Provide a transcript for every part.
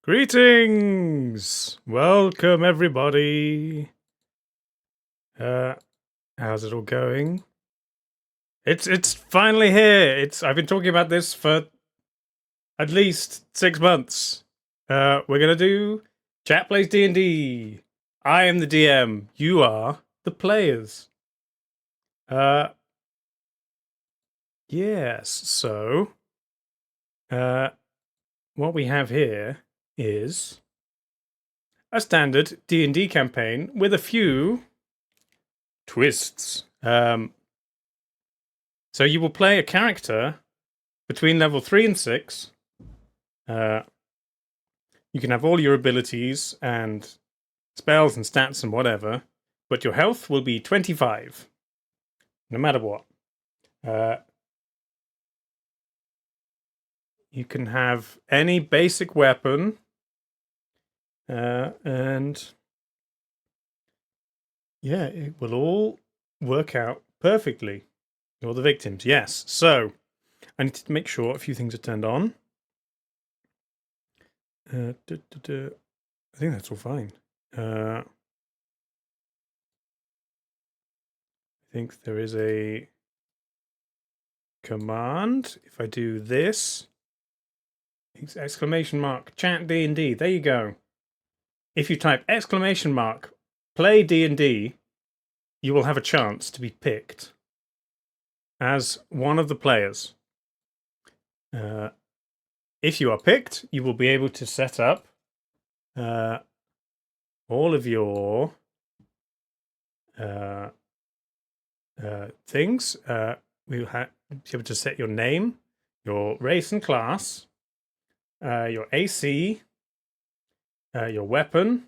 Greetings! Welcome everybody. How's it all going? It's finally here. I've been talking about this for at least 6 months. We're gonna do Chat Plays D&D. I am the DM. You are the players. Yes. So, what we have here is a standard D&D campaign with a few twists. So you will play a character between level 3 and 6. You can have all your abilities and spells and stats and whatever, but your health will be 25, no matter what. You can have any basic weapon, and yeah, it will all work out perfectly. You're the victims, yes. So I need to make sure a few things are turned on. I think that's all fine. I think there is a command. If I do this, exclamation mark, chat D&D, there you go. If you type exclamation mark, play D&D, you will have a chance to be picked as one of the players. If you are picked, you will be able to set up all of your things. We will be able to set your name, your race and class, your AC, your weapon.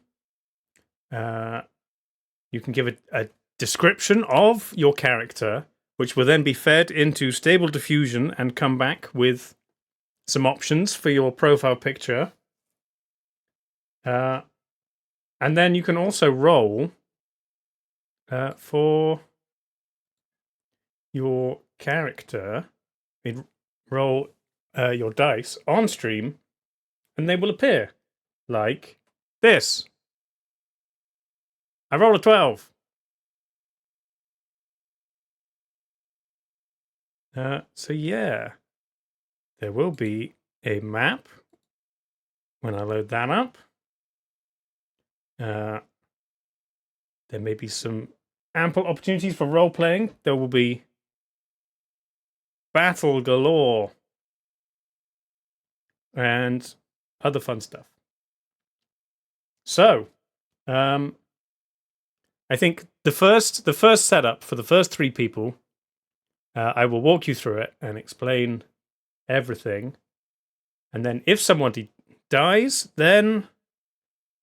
You can give a description of your character, which will then be fed into Stable Diffusion and come back with some options for your profile picture. And then you can also roll for your character. Roll your dice on stream, and they will appear like this. I roll a 12. So yeah, there will be a map when I load that up. There may be some ample opportunities for role playing. There will be battle galore and other fun stuff. So, I think the first setup for the first 3 people, I will walk you through it and explain everything. And then if somebody dies, then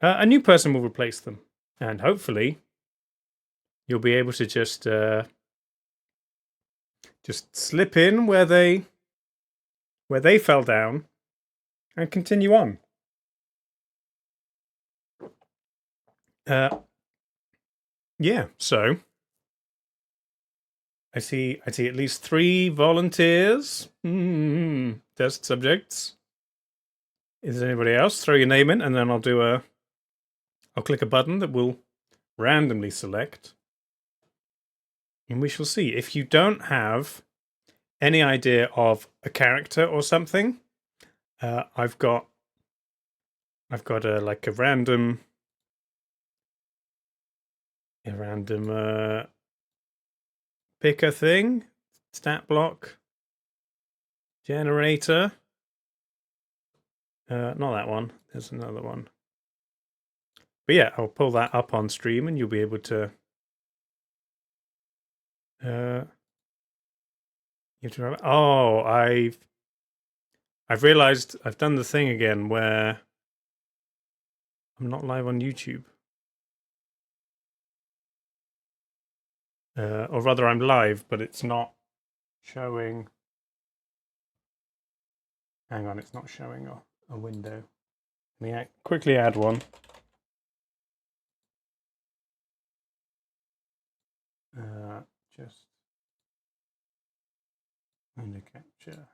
a new person will replace them. And hopefully you'll be able to just slip in where they fell down and continue on. Yeah, so I see at least 3 volunteers. Test subjects. Is there anybody else? Throw your name in, and then I'll click a button that will randomly select. And we shall see. If you don't have any idea of a character or something, I've got a random picker thing, stat block, generator. Not that one. There's another one. But yeah, I'll pull that up on stream, and you'll be able to. You have to remember. Oh, I've realized I've done the thing again where I'm not live on YouTube. Or rather, I'm live, but it's not showing. Hang on, it's not showing a window. Let me quickly add one. Just window capture.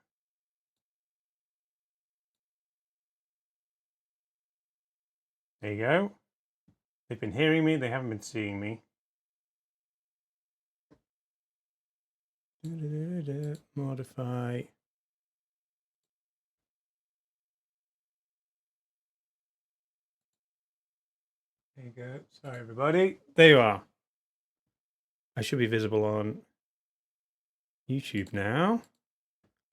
There you go. They've been hearing me, they haven't been seeing me. Modify. There you go. Sorry, everybody. There you are. I should be visible on YouTube now.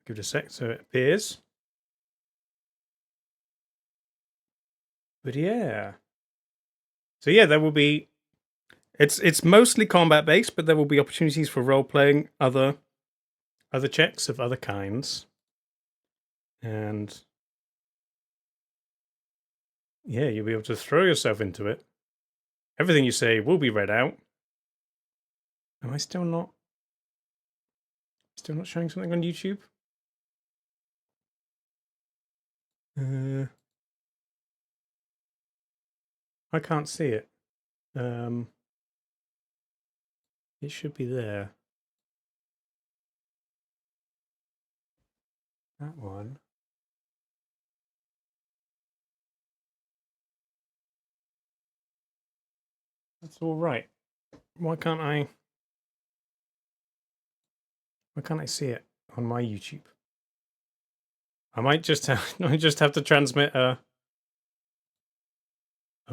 Give it a sec so it appears. But yeah. So yeah, there will be. It's mostly combat based, but there will be opportunities for role playing, other checks of other kinds, and yeah, you'll be able to throw yourself into it. Everything you say will be read out. Am I still not showing something on YouTube? I can't see it. It should be there. That one. That's all right. Why can't I see it on my YouTube? I might just have to transmit a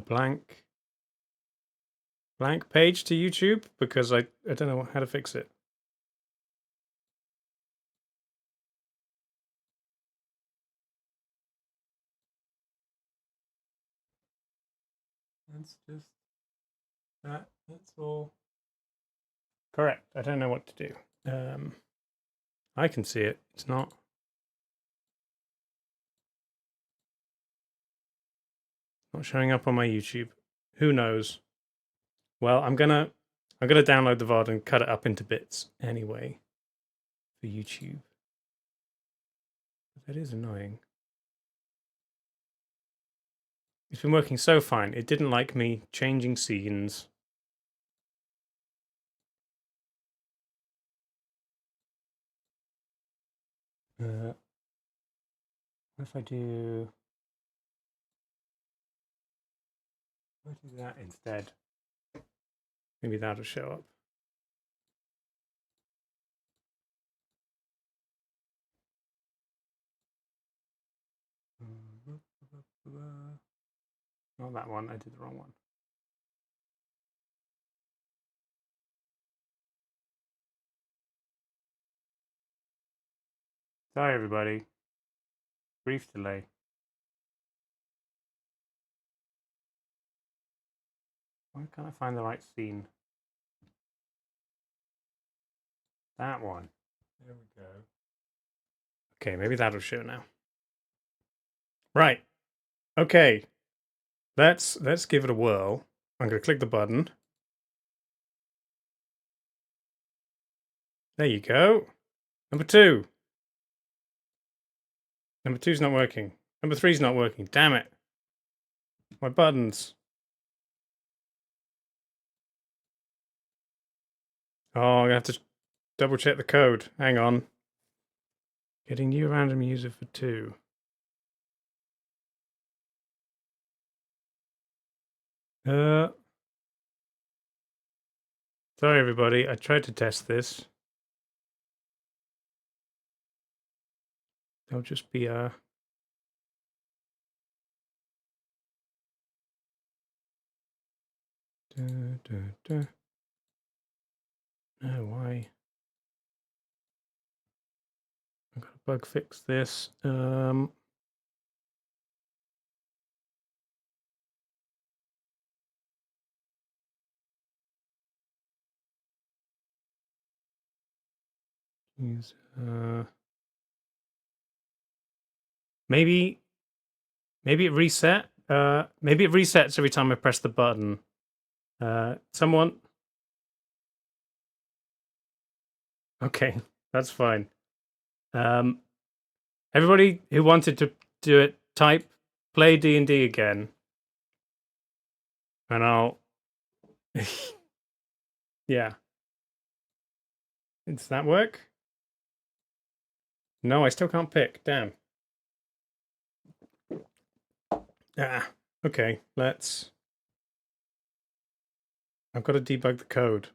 blank page to YouTube because I don't know how to fix it. That's just that. That's all correct. I don't know what to do. I can see it. It's not. Not showing up on my YouTube. Who knows? Well, I'm gonna download the VOD and cut it up into bits anyway for YouTube. That is annoying. It's been working so fine. It didn't like me changing scenes. What if I do that instead? Maybe that'll show up. Not that one. I did the wrong one. Sorry, everybody. Brief delay. Why can't I find the right scene? That one. There we go. Okay, maybe that'll show now. Right. Okay. Let's give it a whirl. I'm going to click the button. There you go. Number 2. Number 2's not working. Number 3's not working. Damn it. My buttons. Oh, I'm going to have to double check the code. Hang on. Getting new random user for 2. Sorry, everybody. I tried to test this. There'll just be a... No, why? I've got to bug fix this. Maybe it reset. Maybe it resets every time I press the button. Someone. Okay, that's fine. Everybody who wanted to do it, type play D&D again, and I'll. Yeah. Does that work? No, I still can't pick. Damn. Ah. Okay, let's... I've got to debug the code.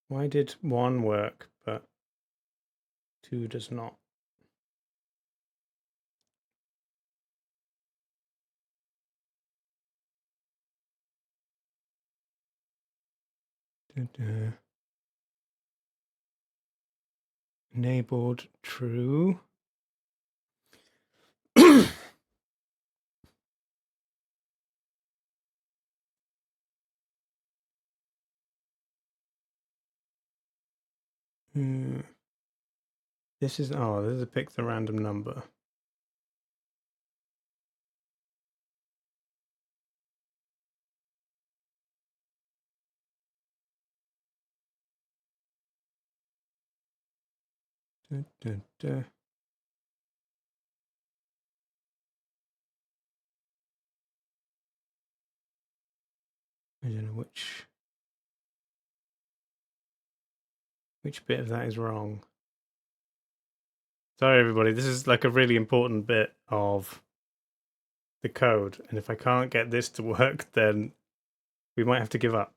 Why did 1 work, but 2 does not? Enabled true. This is a pick the random number. I don't know which bit of that is wrong. Sorry, everybody. This is like a really important bit of the code, and if I can't get this to work, then we might have to give up.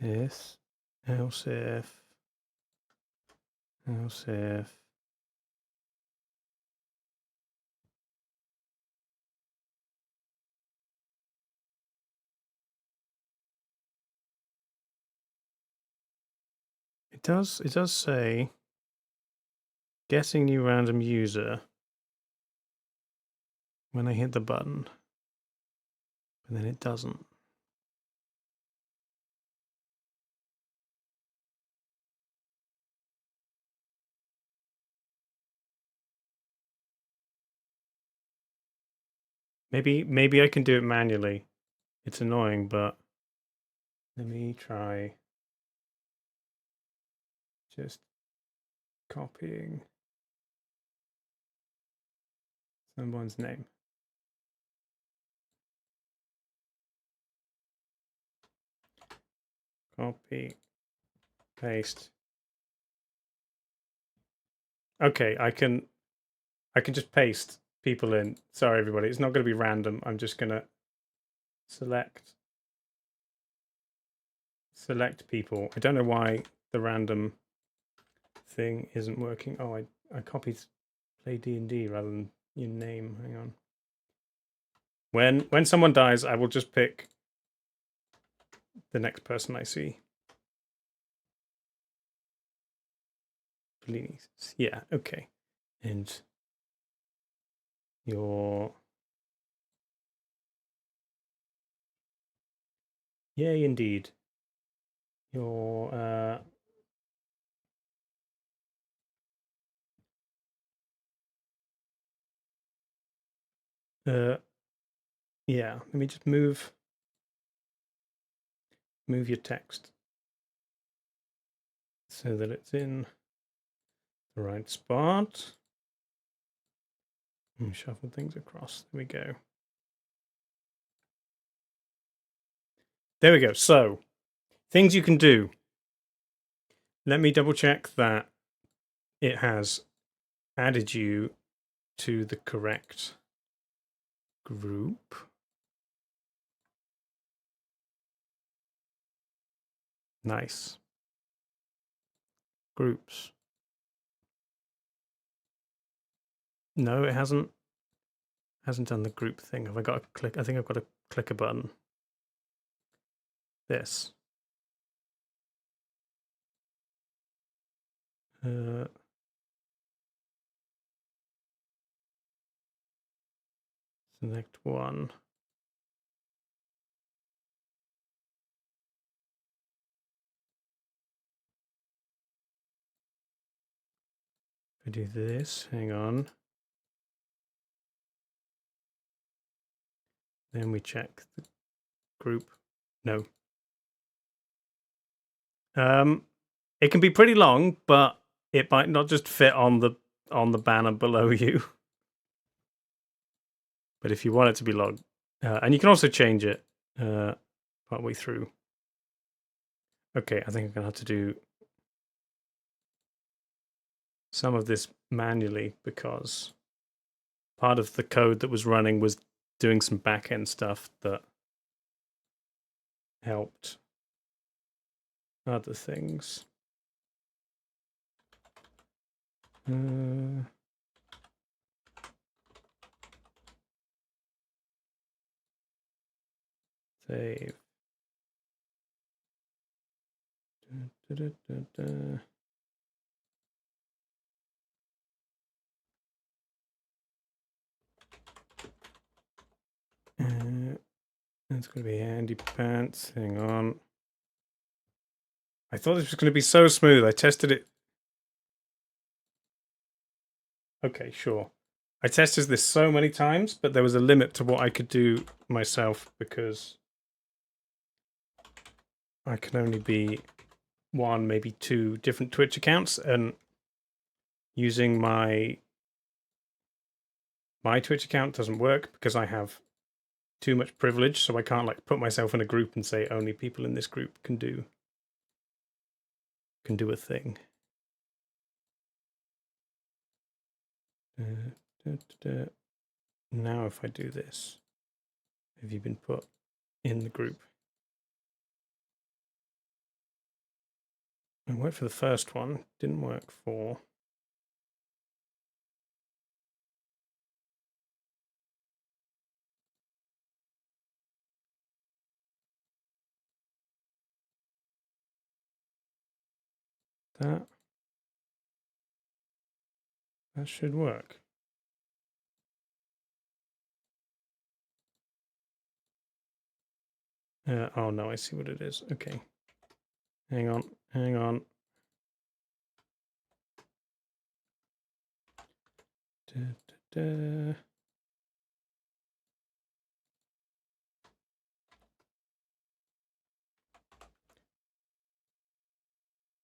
This, else if. It does say guessing new random user when I hit the button, but then it doesn't. Maybe I can do it manually. It's annoying, but let me try just copying someone's name. Copy, paste. Okay, I can just paste people in. Sorry, everybody. It's not going to be random. I'm just going to select people. I don't know why the random thing isn't working. Oh, I copied play D&D rather than your name. Hang on. When someone dies, I will just pick the next person I see. Yeah, okay. And your... Yay, indeed. Your... yeah, let me just move your text so that it's in the right spot. And shuffle things across. There we go. There we go. So, things you can do. Let me double check that it has added you to the correct group. Nice. Groups. No, it hasn't done the group thing. Have I got to click? I think I've got to click a button. This. Select one. If I do this, hang on. Then we check the group. No. It can be pretty long, but it might not just fit on the on the banner below you. But if you want it to be logged, and you can also change it partway through. Okay, I think I'm gonna have to do some of this manually because part of the code that was running was doing some back-end stuff that helped other things. Save. It's going to be handy pants. Hang on. I thought this was going to be so smooth. I tested it. Okay, sure. I tested this so many times, but there was a limit to what I could do myself because I can only be one, maybe two different Twitch accounts, and using my Twitch account doesn't work because I have too much privilege, so I can't like put myself in a group and say only people in this group can do a thing. Now if I do this, have you been put in the group? It worked for the first one, didn't work for that. That should work. Oh no, I see what it is. Okay. Hang on.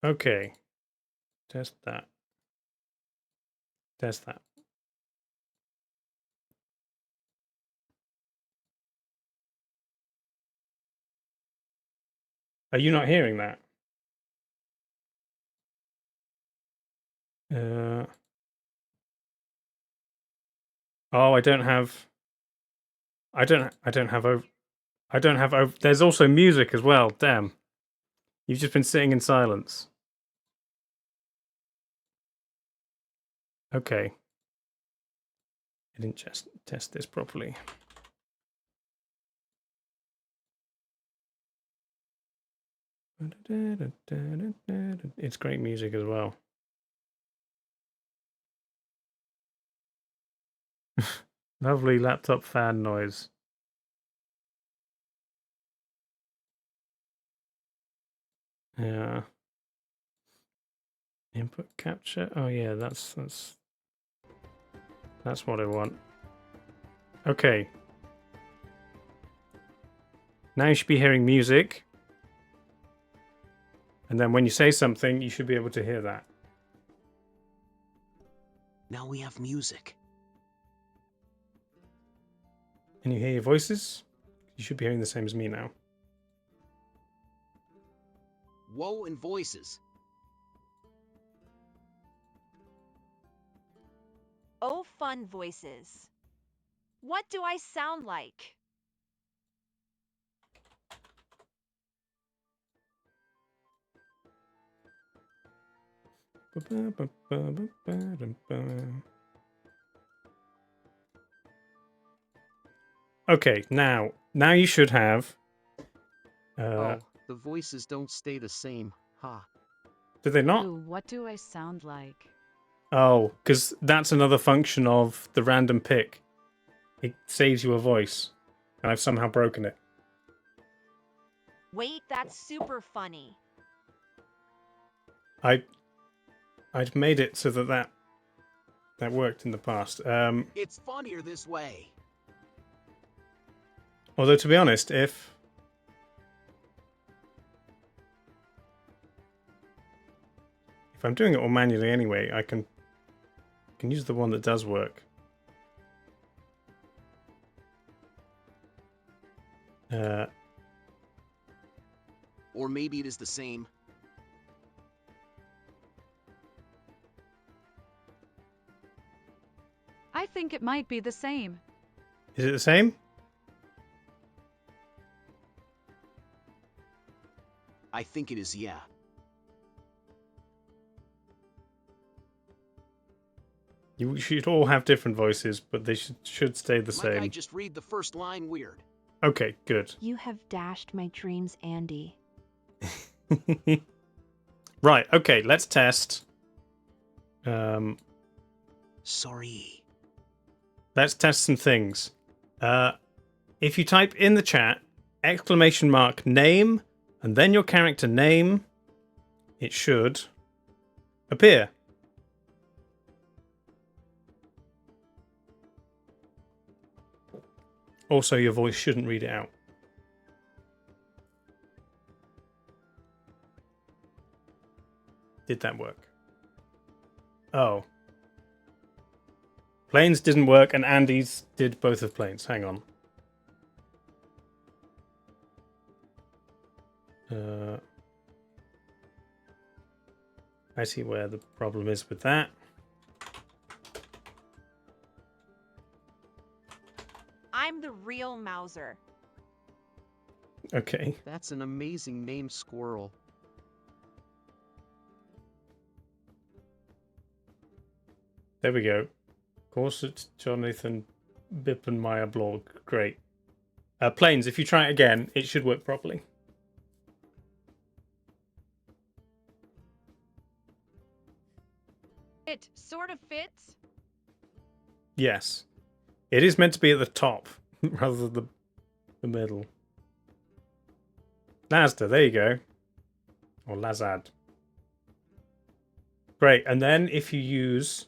Okay. Test that. Are you not hearing that? Oh, I don't have there's also music as well. Damn. You've just been sitting in silence. Okay. I didn't just test this properly. It's great music as well. Lovely laptop fan noise. Yeah. Input capture. Oh yeah, that's what I want. Okay. Now you should be hearing music. And then when you say something, you should be able to hear that. Now we have music. Can you hear your voices? You should be hearing the same as me now. Whoa, and voices. Oh, fun voices. What do I sound like? Okay, now you should have. Oh, the voices don't stay the same. Ha. Do they not? Ooh, what do I sound like? Oh, because that's another function of the random pick. It saves you a voice, and I've somehow broken it. Wait, that's super funny. I'd made it so that worked in the past. It's funnier this way. Although to be honest, if I'm doing it all manually anyway, I can can use the one that does work. Or maybe it is the same. I think it might be the same. Is it the same? I think it is, yeah. You should all have different voices, but they should stay the My guy same. just read the first line weird. Okay, good. You have dashed my dreams, Andy. Right, okay, let's test. Sorry. Let's test some things. If you type in the chat !name and then your character name, it should appear. Also, your voice shouldn't read it out. Did that work? Oh. Planes didn't work, and Andy's did both of Planes. Hang on. I see where the problem is with that. I'm the real Mauser. Okay. That's an amazing name, Squirrel. There we go. Corset, Jonathan, Bippenmeyer blog. Great. Planes, if you try it again, it should work properly. It sort of fits. Yes. It is meant to be at the top rather than the middle. Lazda, there you go. Or Lazad. Great. And then if you use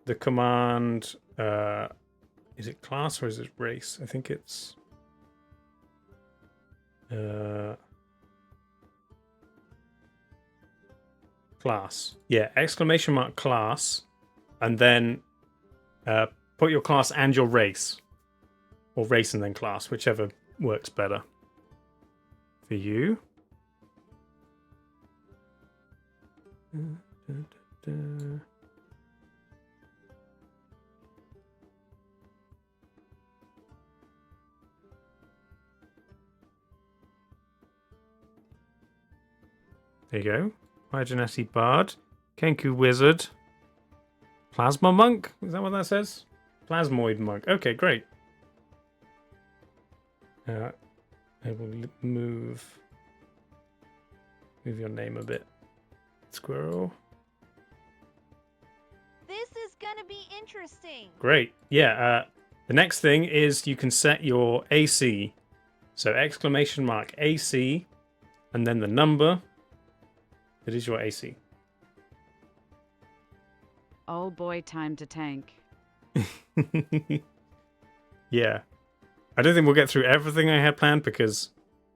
the command, is it class or is it race? I think it's class. Yeah, ! class, and then put your class and your race, or race and then class, whichever works better for you. There you go. Hygenesi Bard, Kenku Wizard, Plasma Monk. Is that what that says? Plasmoid Monk. Okay, great. I will move your name a bit. Squirrel. This is gonna be interesting. Great. Yeah. The next thing is you can set your AC. So ! AC, and then the number. That is your AC. Oh boy, time to tank. Yeah. I don't think we'll get through everything I had planned because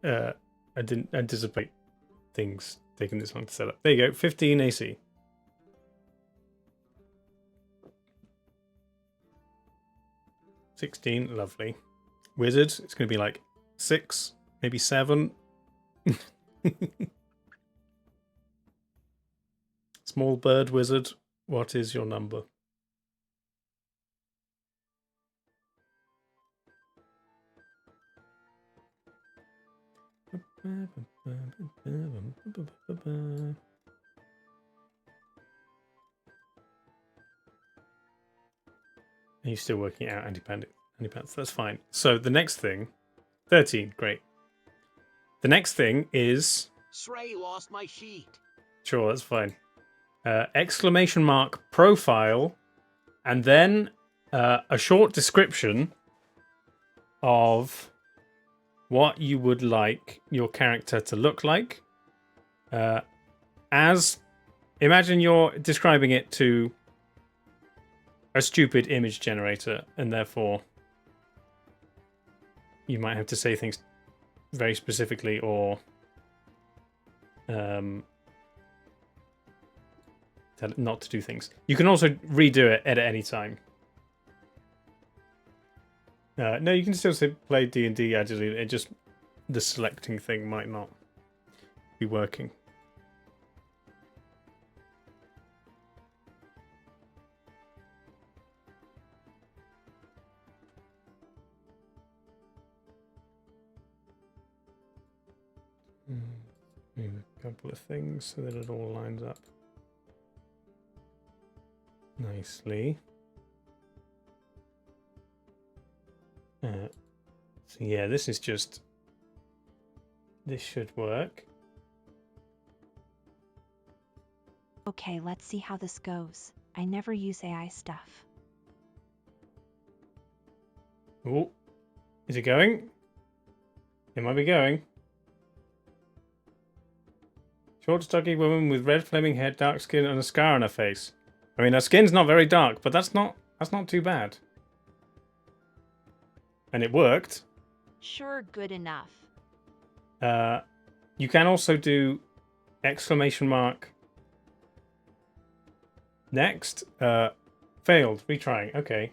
I didn't anticipate things taking this long to set up. There you go, 15 AC. $16, lovely. Wizard, it's going to be like 6, maybe 7. Small bird wizard, what is your number? Are you still working out anti-pants? That's fine. So the next thing, 13, great. The next thing is... Sray lost my sheet. Sure, that's fine. ! Profile, and then a short description of what you would like your character to look like. Imagine you're describing it to a stupid image generator, and therefore you might have to say things very specifically, or not to do things. You can also redo it at any time. No, you can still play D&D agilely. It just the selecting thing might not be working. A couple of things so that it all lines up nicely. So yeah, this should work. Okay, let's see how this goes. I never use AI stuff. Oh, is it going? It might be going. Short, stocky woman with red flaming hair, dark skin, and a scar on her face. I mean, her skin's not very dark, but that's not too bad. And it worked. Sure, good enough. You can also do exclamation mark. Next. Failed. Retrying. Okay.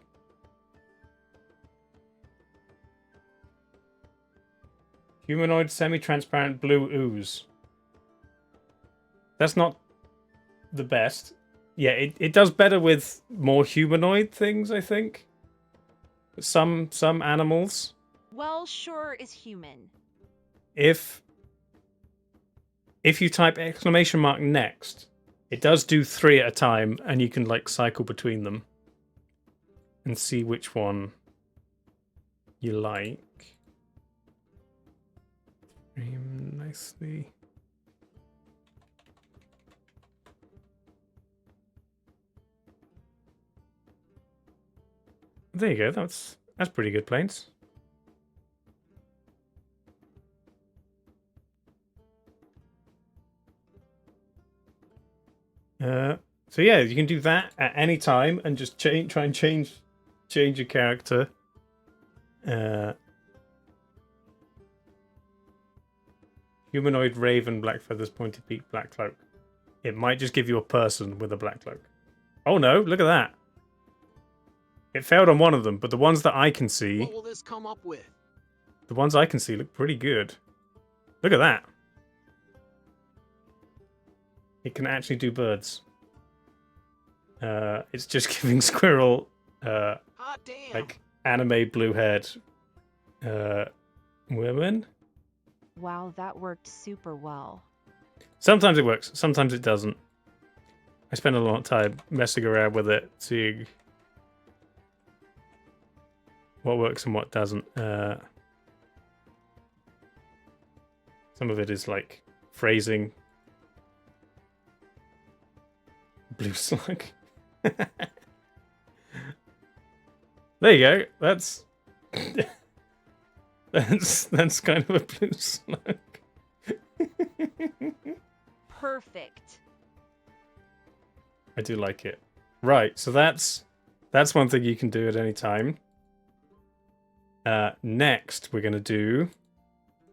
Humanoid semi-transparent blue ooze. That's not the best. Yeah, it does better with more humanoid things, I think. Some animals. Well, sure is human. If you type exclamation mark next, it does do 3 at a time, and you can like cycle between them and see which one you like. Nicely. There you go. That's pretty good, Planes. So yeah, you can do that at any time and just try and change your character. Humanoid raven, black feathers, pointed beak, black cloak. It might just give you a person with a black cloak. Oh no, look at that. It failed on one of them, but the ones that I can see... What will this come up with? The ones I can see look pretty good. Look at that. It can actually do birds. It's just giving Squirrel Hot damn. like anime blue-haired women. Wow, that worked super well. Sometimes it works, sometimes it doesn't. I spend a lot of time messing around with it, seeing what works and what doesn't. Some of it is like phrasing. Blue slug. There you go. That's that's kind of a blue slug. Perfect. I do like it. Right, so that's one thing you can do at any time. Next, we're gonna do.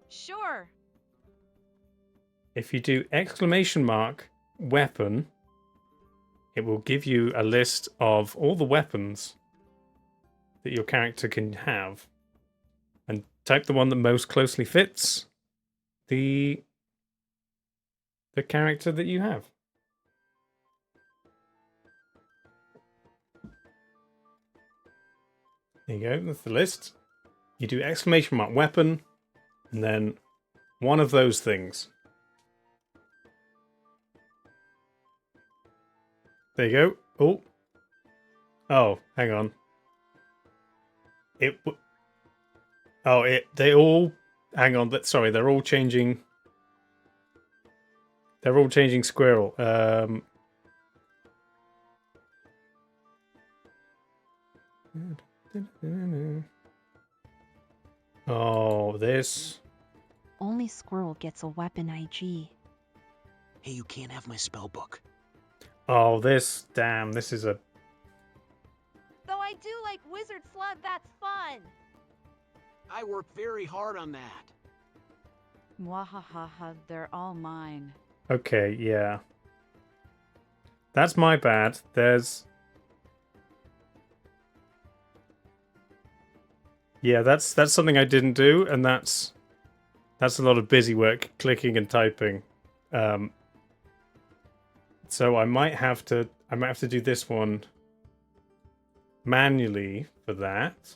Sure. If you do exclamation mark weapon, it will give you a list of all the weapons that your character can have, and type the one that most closely fits the character that you have. There you go, that's the list. You do exclamation mark weapon, and then one of those things. There you go. Oh, hang on. They all, hang on, but sorry, they're all changing. They're all changing Squirrel. Oh, this. Only Squirrel gets a weapon IG. Hey, you can't have my spell book. Oh, this. Damn, this is a. Though I do like Wizard Slug, that's fun. I worked very hard on that. Mwahaha, they're all mine. Okay, yeah. That's my bad. There's... Yeah, that's something I didn't do, and that's a lot of busy work, clicking and typing. So I might have to do this one manually for that.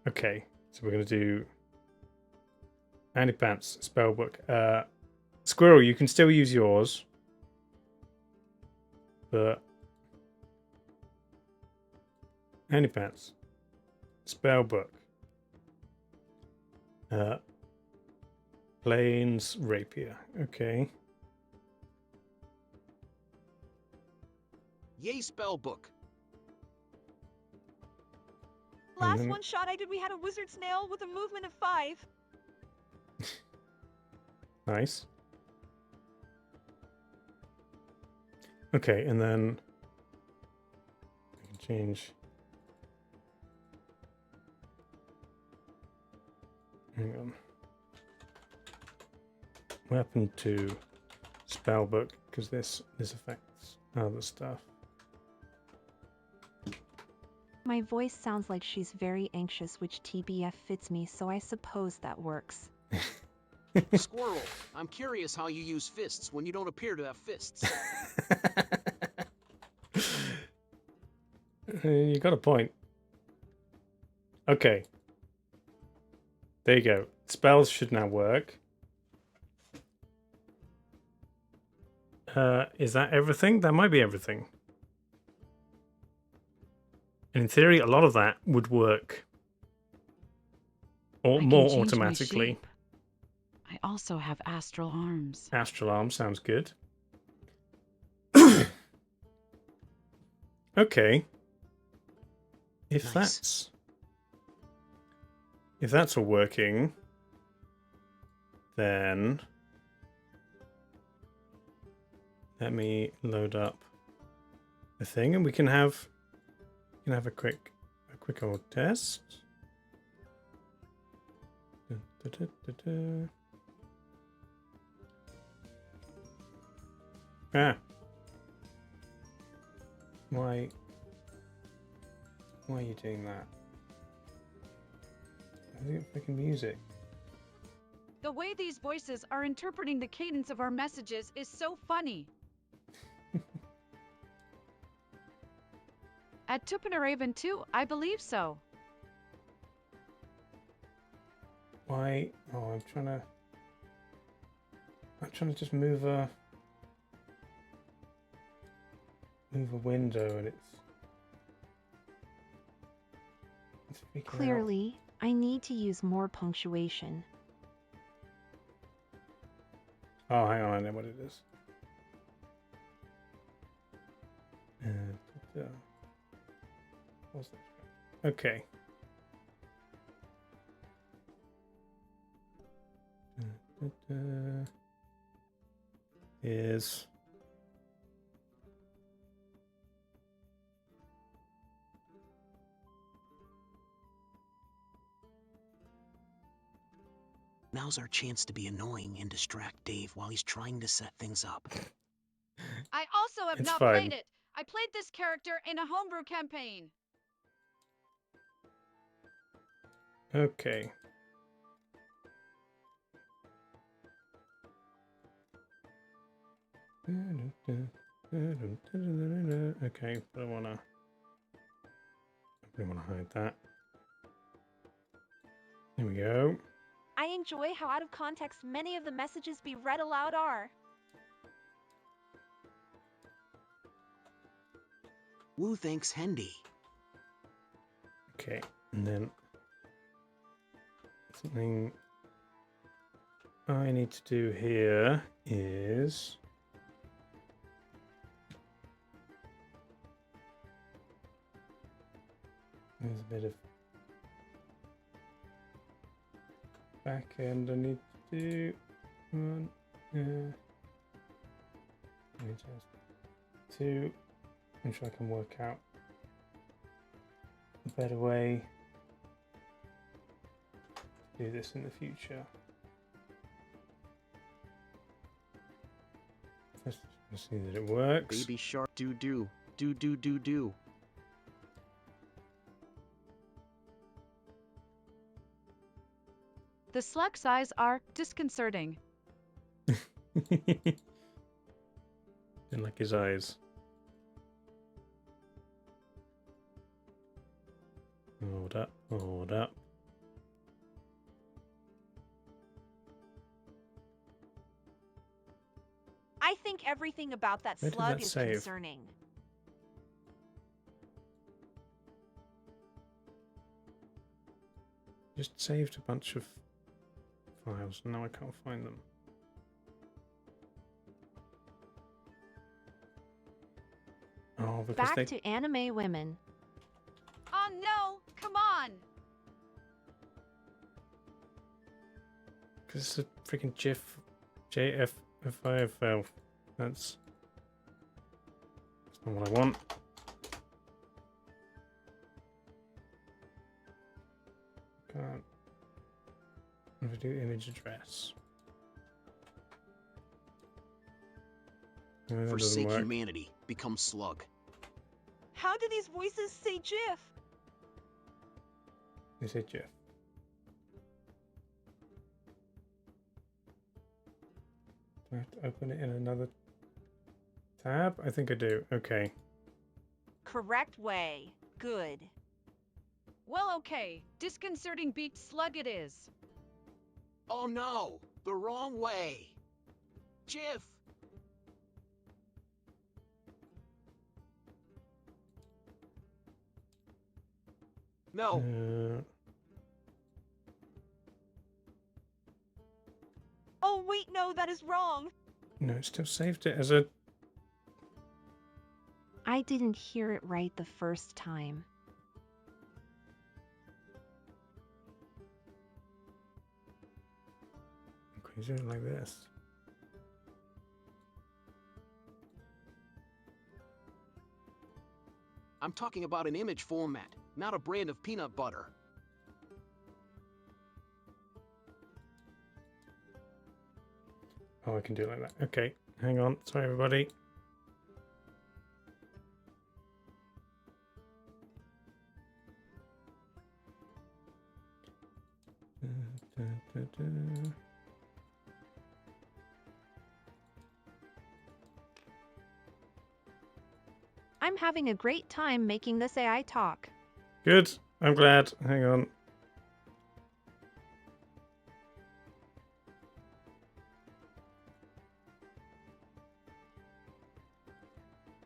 Okay, so we're gonna do Andy Pants spellbook. Squirrel, you can still use yours, but Andy Pants spellbook. Plains rapier. Okay. Yay, spellbook. Last one shot I did, we had a wizard snail with a movement of 5. Nice. Okay, and then I can change. Hang on. Weapon to spellbook, because this affects other stuff. My voice sounds like she's very anxious, which TBF fits me, so I suppose that works. Squirrel, I'm curious how you use fists when you don't appear to have fists. You got a point. Okay. There you go. Spells should now work. Is that everything? That might be everything. And in theory, a lot of that would work or I can more change my automatically. shape. I also have astral arms. Astral arm sounds good. Okay. If Nice. that's all working, then let me load up the thing, and we can have a quick old test. Ah. Why are you doing that? I think freaking music. The way these voices are interpreting the cadence of our messages is so funny. At pt11 too, I believe so. Why? Oh, I'm trying to just move a window, and it's freaking out. Clearly, I need to use more punctuation. Oh, hang on, I know what it is. What's that? Okay. Is Now's our chance to be annoying and distract Dave while he's trying to set things up. I also have It's not fine. played it. I played this character in a homebrew campaign. okay. Okay, but I wanna hide that. There we go. I enjoy how out of context many of the messages be read aloud are. Woo thanks Hendy. Okay, and then something I need to do here is there's a bit of back end I need to do. One, two. I'm sure I can work out a better way to do this in the future. Let's see that it works. Baby shark do do. Do do do do. The slug size are disconcerting. Didn't like his eyes. Hold up, hold up. I think everything about that Where did slug that is save? concerning. Just saved a bunch of files, and now I can't find them. Oh, because Back they... to anime women. Oh no! Come on! Because it's a freaking GIF... JFFIFL. That's not what I want. Can't. If I do image address. No, that doesn't Forsake work. humanity. Become slug. How do these voices say GIF? They say GIF. Do I have to open it in another tab? I think I do. Okay. Correct way. Good. Well, okay. Disconcerting beaked slug it is. Oh no! The wrong way! Jiff! No! Oh wait, no, that is wrong. No, it still saved it as a... I didn't hear it right the first time. Okay, do it like this. I'm talking about an image format, not a brand of peanut butter. Oh, I can do it like that. Okay, hang on. Sorry, everybody. I'm having a great time making this AI talk. Good. I'm glad. Hang on.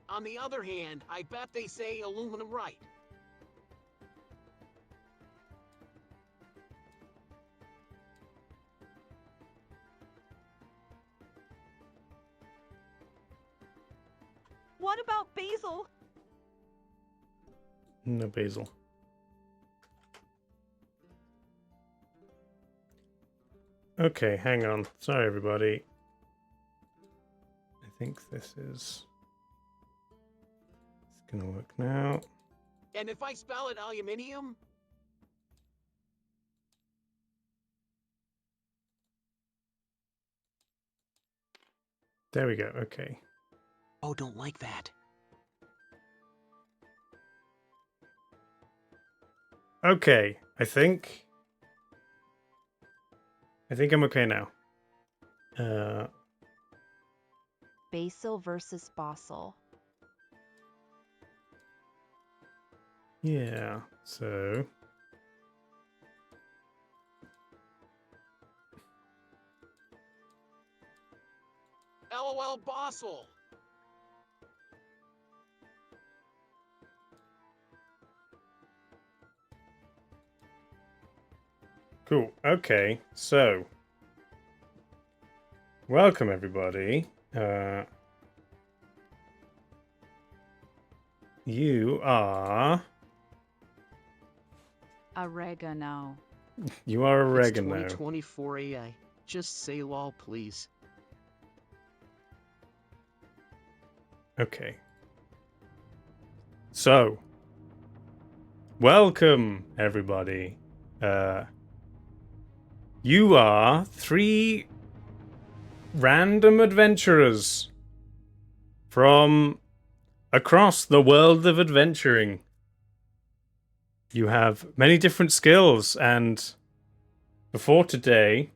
On the other hand, I bet they say aluminum right. What about basil? No basil. Okay, hang on. Sorry, everybody. I think this is... It's gonna work now. And if I spell it aluminium? There we go. Okay. Oh, don't like that. Okay, I think I'm okay now. Basil versus basil. Yeah, so... LOL Bossel. Cool. Okay, so... Welcome, everybody. You are... Oregano. You are It's oregano. 2024 AI. Just say lol, please. Okay. So, welcome everybody. You are 3 random adventurers from across the world of adventuring. You have many different skills, and before today,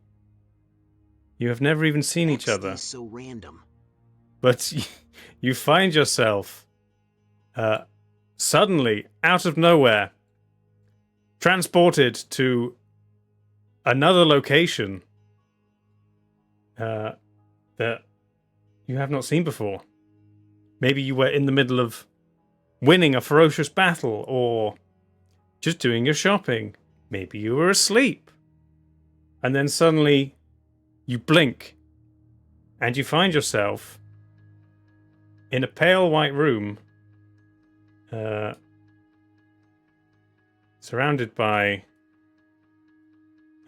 you have never even seen each other. So random. But you find yourself suddenly, out of nowhere, transported to another location that you have not seen before. Maybe you were in the middle of winning a ferocious battle, or just doing your shopping. Maybe you were asleep. And then suddenly you blink and you find yourself in a pale white room, surrounded by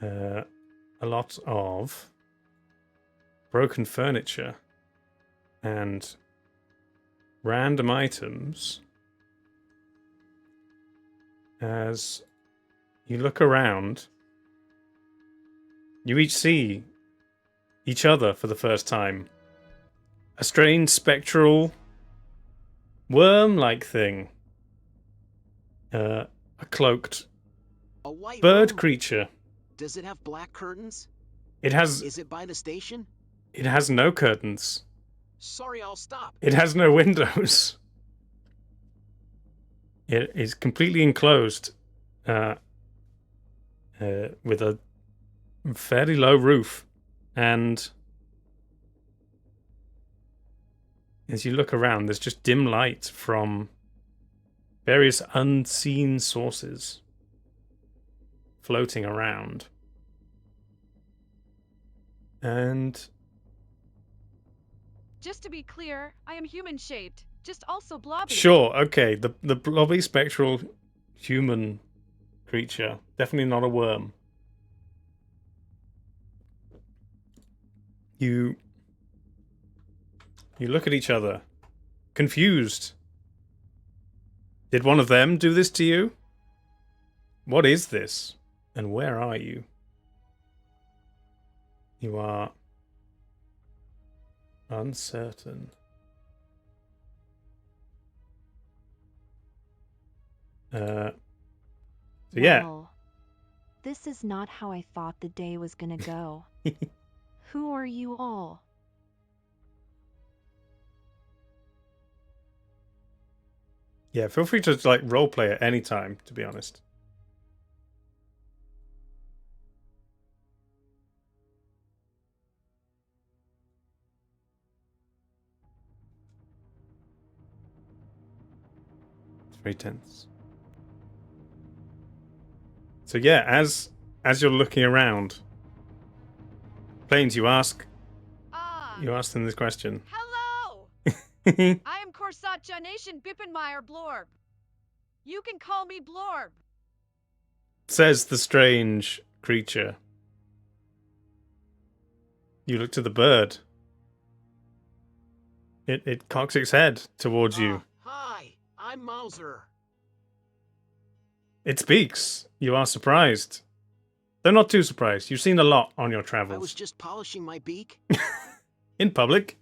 a lot of broken furniture and random items. As you look around, you each see each other for the first time. A strange spectral worm-like thing. A cloaked A white bird room? creature. Does it have black curtains? Is it by the station? It has no curtains. Sorry, I'll stop. It has no windows. It is completely enclosed with a fairly low roof. And as you look around, there's just dim light from various unseen sources floating around. And Just to be clear, I am human-shaped, just also blobby. sure, okay, the blobby spectral human creature, definitely not a worm. You look at each other, confused. Did one of them do this to you? What is this? And where are you? You are uncertain. So yeah. Well, this is not how I thought the day was gonna go. Who are you all? Yeah, feel free to like roleplay at any time, to be honest. It's very tense. So yeah, as you're looking around, Plains, you ask them this question. Hello! I am Korsat Janation Bippenmeyer Blorb. You can call me Blorb. Says the strange creature. You look to the bird. It cocks its head towards you. Hi, I'm Mauser. It speaks. You are surprised. Though not too surprised. You've seen a lot on your I was travels. just polishing my beak. In public.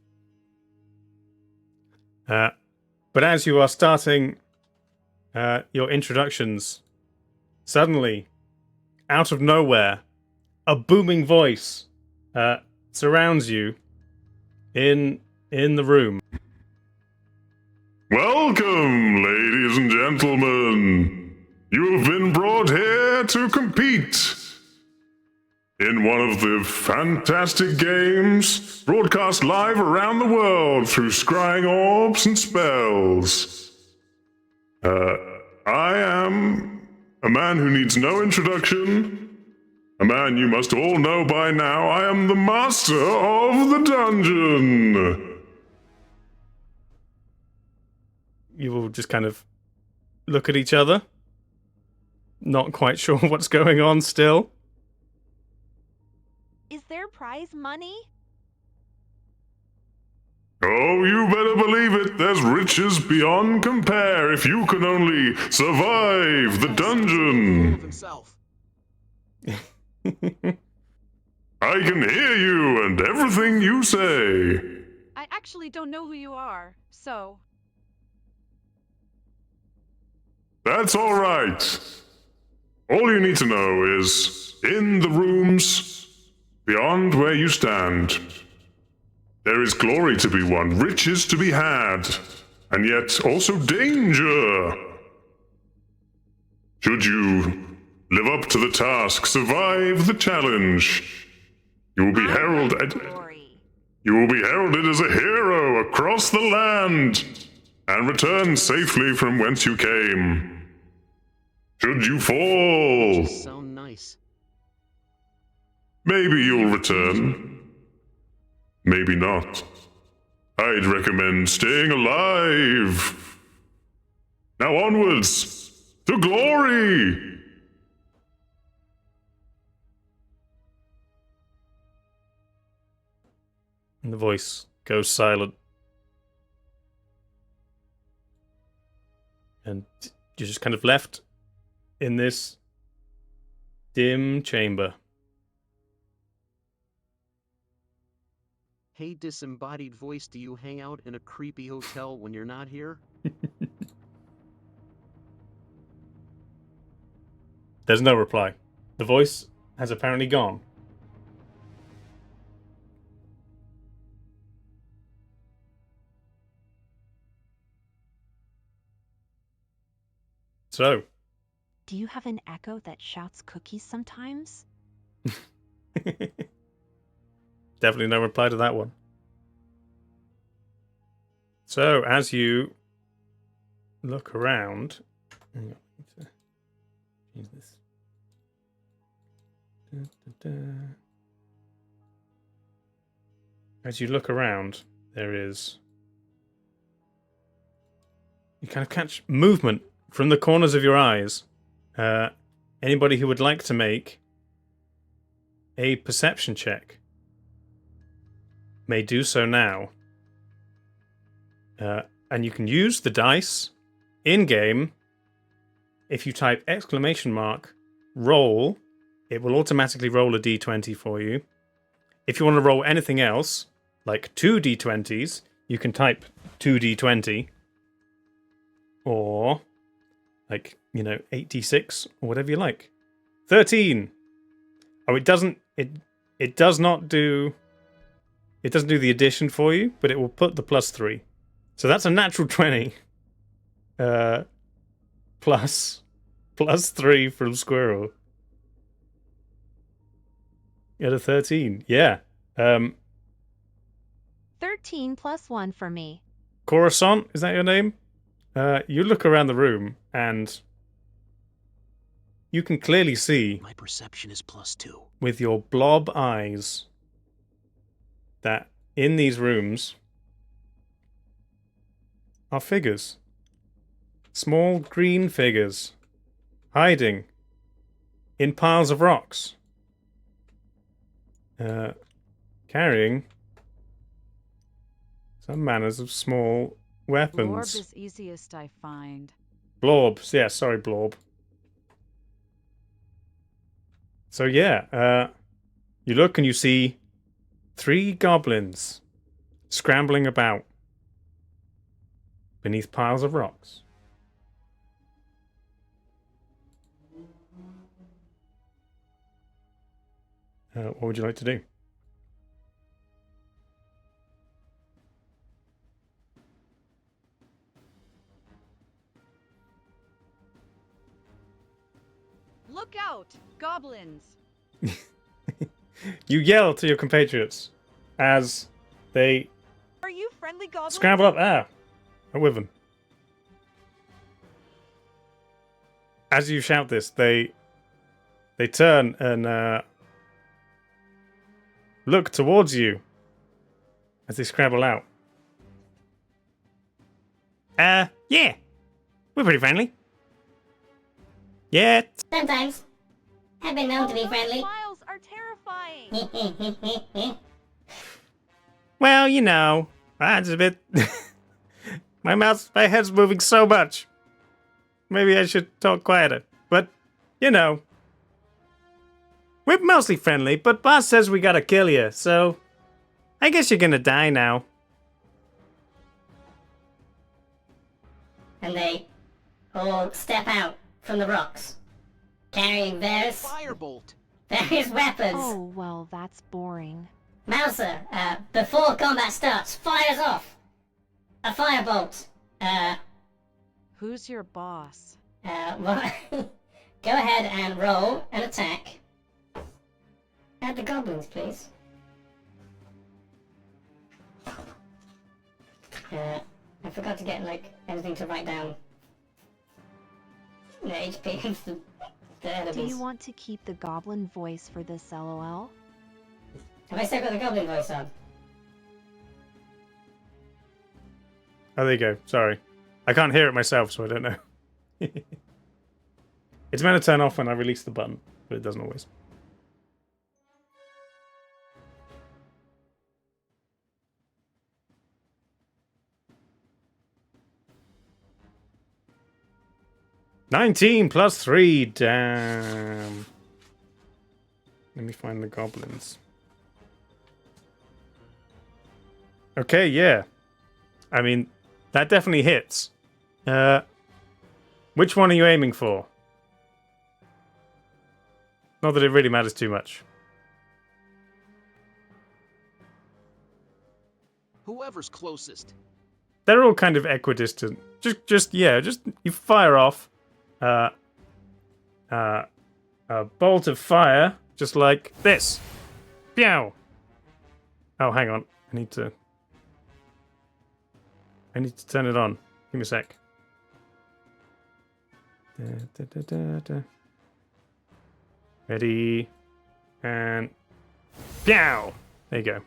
But as you are starting your introductions, suddenly, out of nowhere, a booming voice surrounds you in the room. Welcome, ladies and gentlemen. You have been brought here to compete in one of the fantastic games broadcast live around the world through scrying orbs and spells. I am a man who needs no introduction. A man you must all know by now. I am the master of the dungeon. You will just kind of look at each other. Not quite sure what's going on still. Is there prize money? Oh, you better believe it. There's riches beyond compare if you can only survive the Full of dungeon. himself. I can hear you and everything you say. I actually don't know who you are, so... That's all right. All you need to know is, in the rooms beyond where you stand, there is glory to be won, riches to be had, and yet also danger. Should you live up to the task, survive the challenge, you will be heralded. Glory. You will be heralded as a hero across the land, and return safely from whence you came. Should you fall, Just sound nice. maybe you'll return. Maybe not. I'd recommend staying alive. Now onwards, to glory! And the voice goes silent. And you're just kind of left in this dim chamber. Hey, disembodied voice, do you hang out in a creepy hotel when you're not here? There's no reply. The voice has apparently gone. So, Do you have an echo that shouts cookies sometimes? definitely no reply to that one. So, as you look around, hang on, I need to change this. As you look around, there is, you kind of catch movement from the corners of your eyes. Anybody who would like to make a perception check may do so now. And you can use the dice in-game. If you type !roll, it will automatically roll a d20 for you. If you want to roll anything else, like 2 d20s, you can type 2d20. Or, like, 8d6, or whatever you like. 13! Oh, it doesn't do the addition for you, but it will put the +3. So that's a natural 20. Plus 3 from Squirrel. You had a 13. Yeah. 13 plus 1 for me. Coruscant, is that your name? You look around the room, and you can clearly see, My perception is +2. with your blob eyes, that in these rooms are figures. Small green figures. Hiding in piles of rocks. Carrying some manners of small weapons. Blorb is easiest I find. Blorbs, yeah, sorry, Blorb. So yeah, you look and you see 3 goblins scrambling about beneath piles of rocks. What would you like to do? Look out, goblins! You yell to your compatriots as they Are you friendly goblins? scramble up. A wyvern. As you shout this, they turn and look towards you as they scramble out. Yeah. We're pretty friendly. Yeah. Sometimes. I've been known to be Those friendly. smiles are terrifying. Well, that's a bit... my head's moving so much. Maybe I should talk quieter. But, we're mostly friendly, but boss says we gotta kill you, so I guess you're gonna die now. and they all step out from the rocks, carrying various Firebolt. weapons. Oh, well, that's boring. Mouser, before combat starts, fires off a firebolt. Who's your boss? Well, go ahead and roll an attack. Add the goblins, please. I forgot to get, like, anything to write down the HP of the enemies. Do you want to keep the goblin voice for this LOL? Have I still got the goblin voice on? Oh, there you go. Sorry. I can't hear it myself, so I don't know. It's meant to turn off when I release the button, but it doesn't always. "19 plus 3, damn. Let me find the goblins. Okay, yeah. I mean, that definitely hits. Which one are you aiming for? Not that it really matters too much. Whoever's closest. They're all kind of equidistant. Just you fire off a bolt of fire, just like this. Pew! Oh, hang on. I need to turn it on. Give me a sec. Ready, and pew! There you go.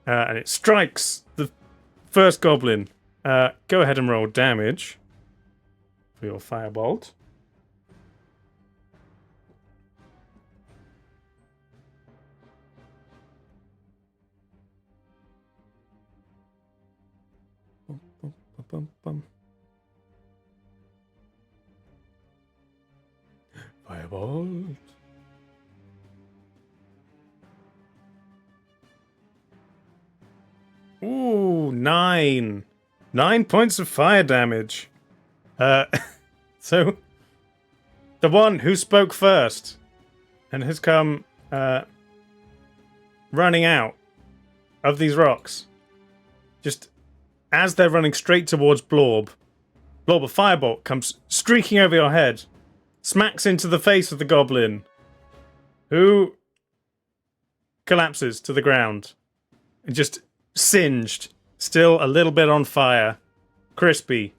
And it strikes the first goblin. Go ahead and roll damage for your firebolt. Firebolt. Ooh, 9. 9 points of fire damage. So the one who spoke first and has come running out of these rocks, just as they're running straight towards Blorb, a firebolt comes streaking over your head, smacks into the face of the goblin, who collapses to the ground and just singed, still a little bit on fire, crispy.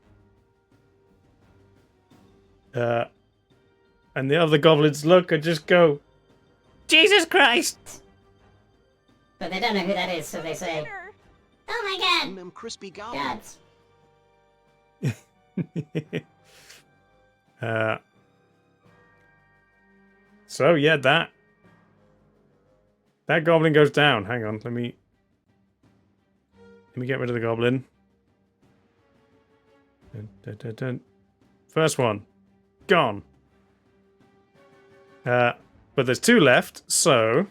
And the other goblins look and just go, "Jesus Christ!" But they don't know who that is, so they say, "Oh my god! Them crispy goblins. Gods." So yeah, that goblin goes down. Hang on, let me get rid of the goblin. Dun, dun, dun, dun. First one, gone. But there's 2 left, so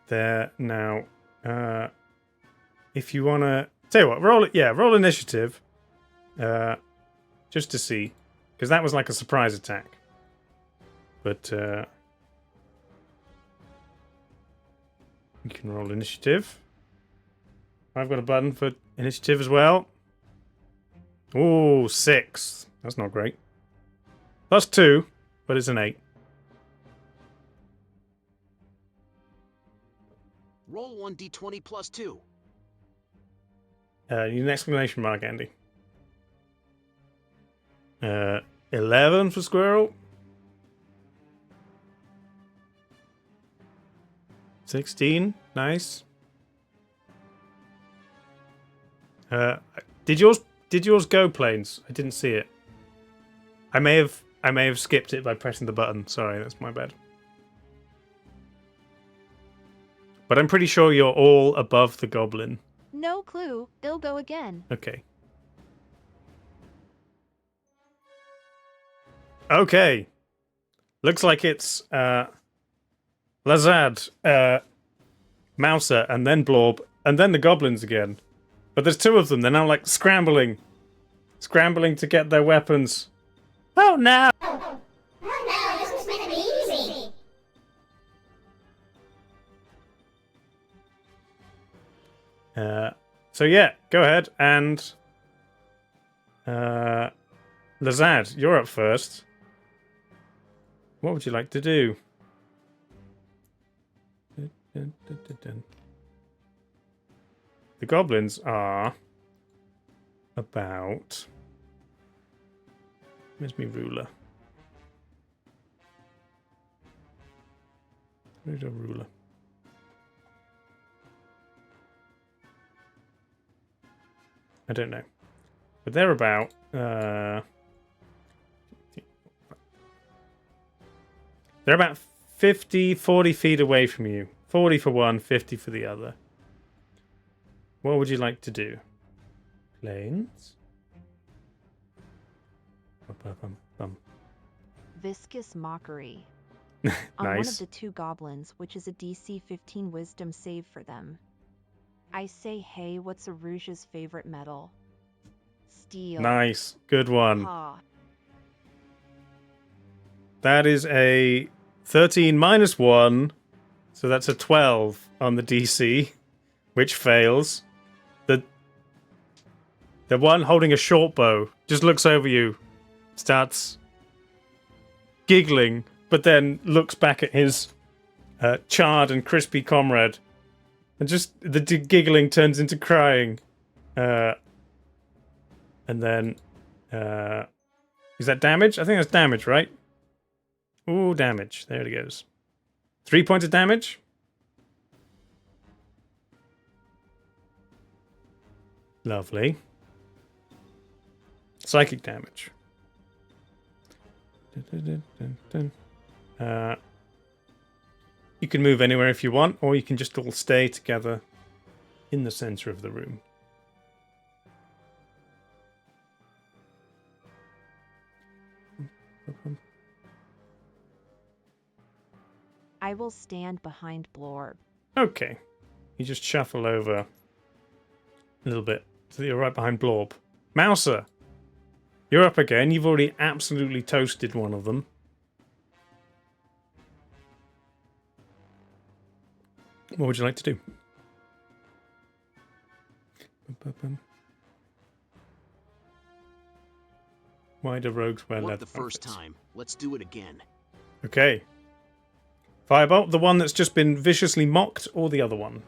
there now. If you wanna tell you what, roll initiative, just to see, because that was like a surprise attack. But you can roll initiative. I've got a button for initiative as well. Ooh, 6. That's not great. Plus 2, but it's an 8. Roll 1d20 plus 2. You need an exclamation mark, Andy. 11 for squirrel. 16, nice. Did yours go planes? I didn't see it. I may have skipped it by pressing the button. Sorry, that's my bad. But I'm pretty sure you're all above the goblin. No clue. It'll go again. Okay. Okay. Looks like it's Lazad Mouser, and then Blorb, and then the goblins again. But there's two of them. They're now like scrambling to get their weapons. Oh no! Oh no, this was meant to be easy. So yeah, go ahead and Lazad, you're up first. What would you like to do? The goblins are about... Where's my ruler? Where's a ruler? I don't know. But they're about... they're about 40 feet away from you. 40 for one, 50 for the other. What would you like to do? Planes? Viscous mockery. On one of Nice. the two goblins, which is a DC 15 wisdom save for them. I say, hey, what's a Rouge's favorite metal? Steel. Nice. Good one. Ha. That is a 13 minus 1. So that's a 12 on the DC, which fails. The one holding a short bow just looks over you, starts giggling, but then looks back at his charred and crispy comrade. And just the giggling turns into crying. And then... is that damage? I think that's damage, right? Ooh, damage. There it goes. 3 points of damage. Lovely. Psychic damage. You can move anywhere if you want, or you can just all stay together in the center of the room. I will stand behind Blorb. Okay. You just shuffle over a little bit so that you're right behind Blorb. Mouser, you're up again. You've already absolutely toasted one of them. What would you like to do? Why do rogues wear What leather the first outfits? time? Let's do it again. Okay. Firebolt, the one that's just been viciously mocked, or the other one?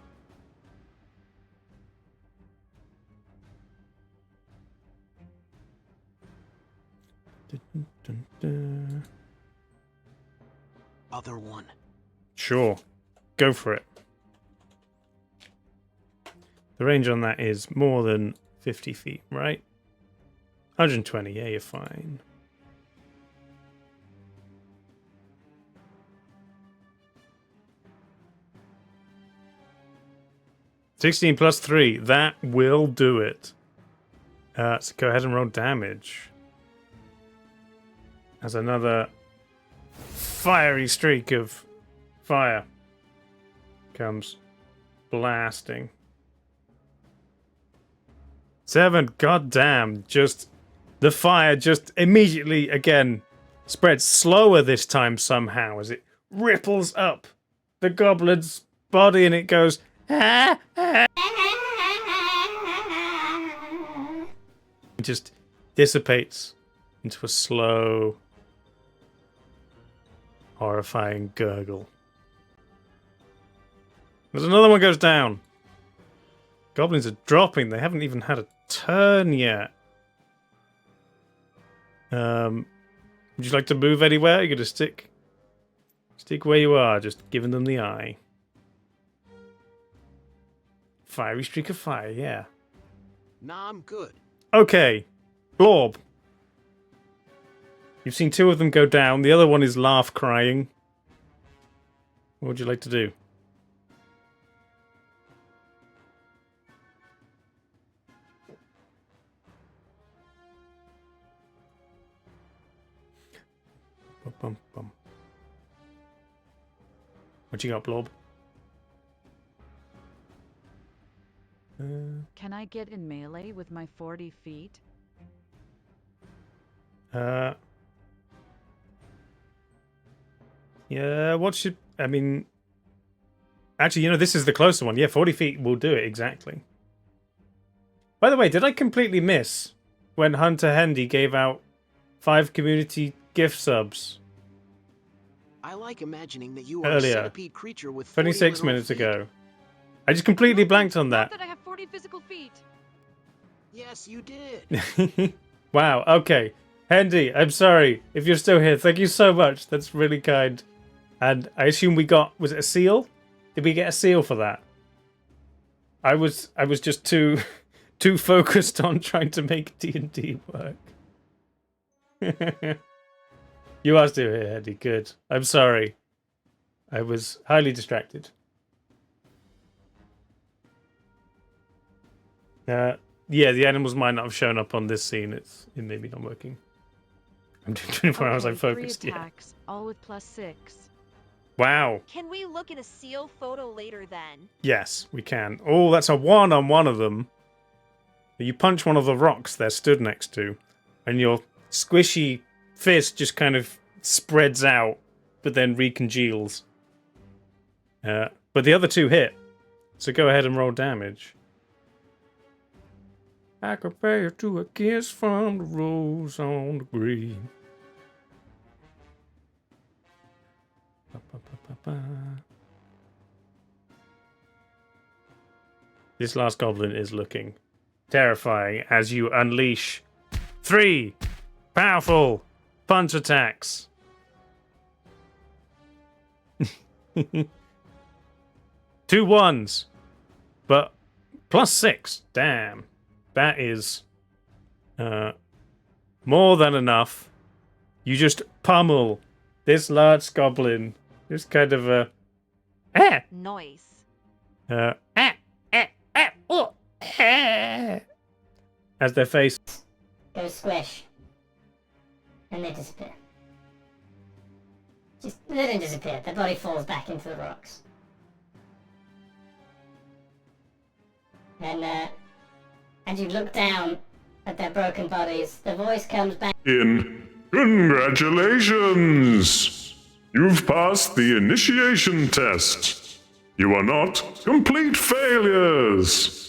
Other one. Sure. Go for it. The range on that is more than 50 feet, right? 120, yeah, you're fine. $16 plus 3, that will do it. So go ahead and roll damage. As another fiery streak of fire comes blasting. 7, goddamn, just the fire just immediately again spreads slower this time somehow as it ripples up the goblin's body and it goes ah, ah. It just dissipates into a slow, horrifying gurgle. There's another one goes down. Goblins are dropping. They haven't even had a turn yet. Would you like to move anywhere? You're gonna stick where you are, just giving them the eye. Fiery streak of fire, yeah. Nah, I'm good. Okay, Blorb. You've seen two of them go down. The other one is laugh crying. What would you like to do? Bum, bum. What you got, Blob? Can I get in melee with my 40 feet? Yeah, what should... I mean... Actually, you know, this is the closer one. Yeah, 40 feet will do it, exactly. By the way, did I completely miss when Hunter Hendy gave out 5 community gift subs I like imagining that you are a earlier? centipede creature with 40 26 literal minutes feet. ago. I just completely Not blanked on Not that. that I have 40 physical feet. Yes, you did. Wow, okay. Hendy, I'm sorry if you're still here. Thank you so much. That's really kind. And I assume we got... Was it a seal? Did we get a seal for that? I was just too focused on trying to make D&D work. You are still here, Hendy. Good. I'm sorry. I was highly distracted. Yeah, the animals might not have shown up on this scene. It may be not working. I'm doing 24 hours. I'm focused. 3 Yeah. attacks, all with +6. Wow. Can we look at a seal photo later then? Yes, we can. Oh, that's a 1 on one of them. You punch one of the rocks they're stood next to, and your squishy fist just kind of spreads out, but then recongeals. But the other 2 hit. So go ahead and roll damage. I compare you to a kiss from the rose on the green. This last goblin is looking terrifying as you unleash 3 powerful punch attacks. 2 ones, but +6. Damn. That is more than enough. You just pummel this large goblin. Just kind of a Noise. as their face Go squish. And they disappear. They don't disappear. Their body falls back into the rocks. And as you look down at their broken bodies, the voice comes back. Congratulations! You've passed the initiation test. You are not complete failures.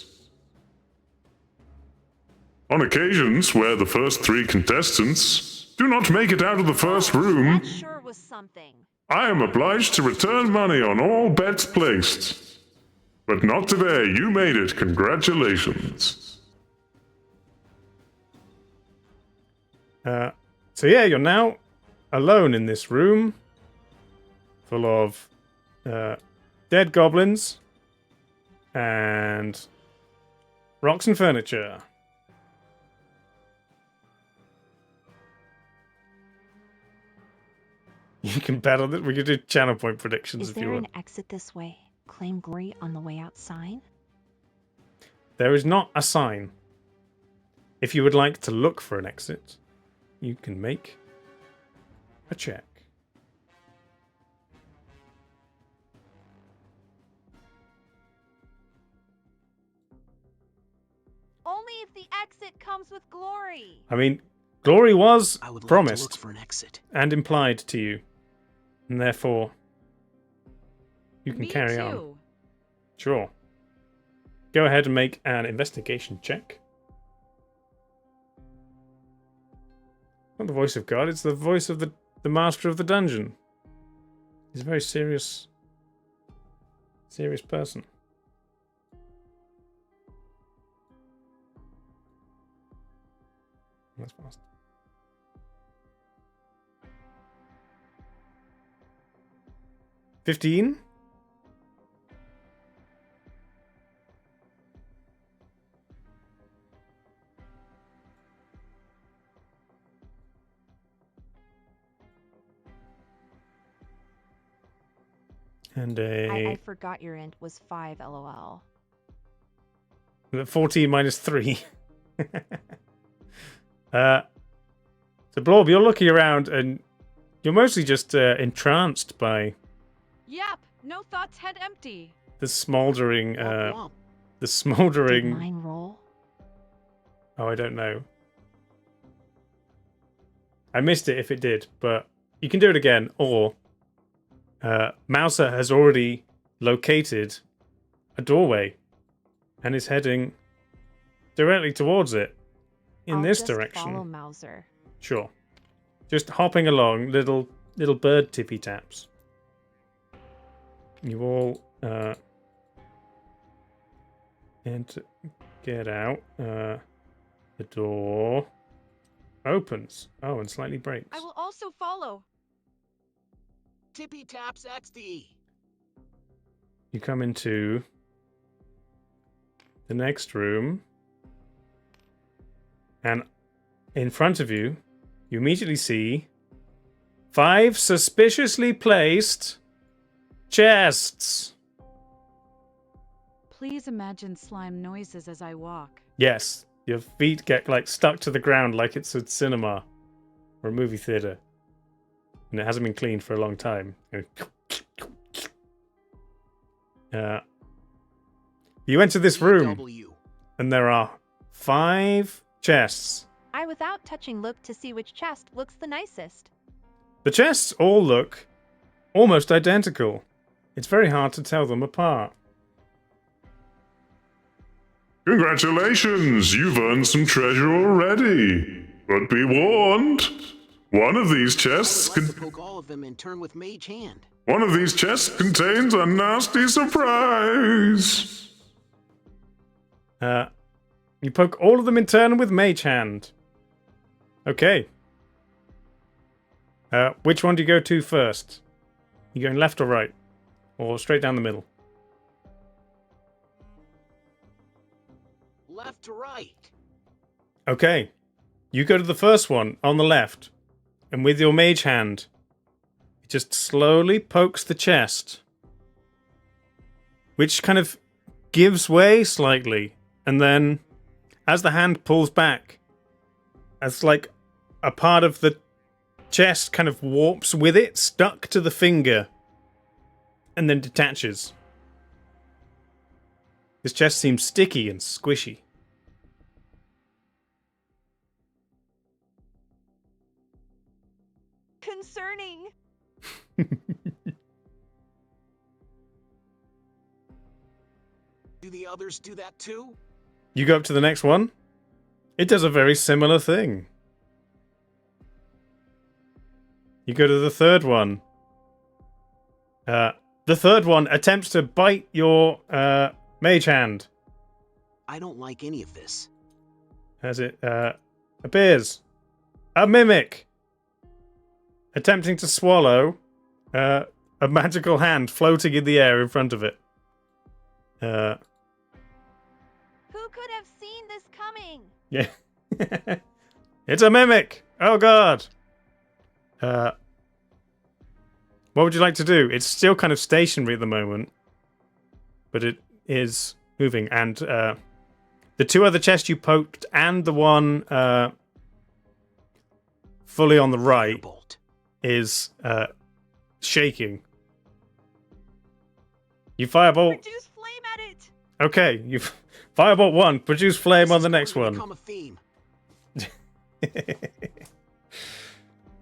On occasions where the first 3 contestants do not make it out of the first room, That sure was something. I am obliged to return money on all bets placed. But not today. You made it. Congratulations. So yeah, you're now alone in this room full of dead goblins and rocks and furniture. You can battle it. We can do channel point predictions Is if you there want. an exit this way? Claim glory on the way outside? There is not a sign. If you would like to look for an exit, you can make a check. Only if the exit comes with glory. I mean, glory was I would like to promised look for an exit. and implied to you, and therefore you can Me carry too. on. Sure. Go ahead and make an investigation check. Not the voice of God, it's the voice of the master of the dungeon. He's a very serious person. That's fast. $15? And I forgot your int was 5 lol. 14 minus 3. So Blob, you're looking around and you're mostly just entranced by Yep, no thoughts head empty. the smoldering Womp womp. The Did smoldering. mine roll? Oh, I don't know. I missed it if it did, but you can do it again. Or Mouser has already located a doorway and is heading directly towards it in I'll this just direction. follow Mouser. Sure. Just hopping along, little bird tippy taps. You all and get out. The door opens. Oh, and slightly breaks. I will also follow. Tippy taps XD. You come into the next room, and in front of you, you immediately see 5 suspiciously placed chests. Please imagine slime noises as I walk. Yes, your feet get like stuck to the ground like it's a cinema or a movie theater, and it hasn't been cleaned for a long time. You enter this room, PW. and there are 5 chests. I without touching look to see which chest looks the nicest. The chests all look almost identical. It's very hard to tell them apart. Congratulations, you've earned some treasure already. But be warned, one of these chests I would like to poke all of them in turn with Mage Hand. one of these chests contains a nasty surprise. You poke all of them in turn with Mage Hand. Okay. Which one do you go to first? You going left or right? Or straight down the middle? Left to right. Okay. You go to the first one on the left. And with your Mage Hand, it just slowly pokes the chest. Which kind of gives way slightly. And then, as the hand pulls back, as like a part of the chest kind of warps with it, stuck to the finger, and then detaches. This chest seems sticky and squishy. Concerning. Do the others do that too? You go up to the next one. It does a very similar thing. You go to the third one. The third one attempts to bite your mage hand I don't like any of this. as it appears. A mimic attempting to swallow a magical hand floating in the air in front of it. Who could have seen this coming? Yeah. It's a mimic! Oh god! What would you like to do? It's still kind of stationary at the moment, but it is moving. And the 2 other chests you poked and the one fully on the right Firebolt. is shaking. You firebolt. Produce flame at it. Okay, you firebolt 1. Produce flame on the next This is going one. to become a theme.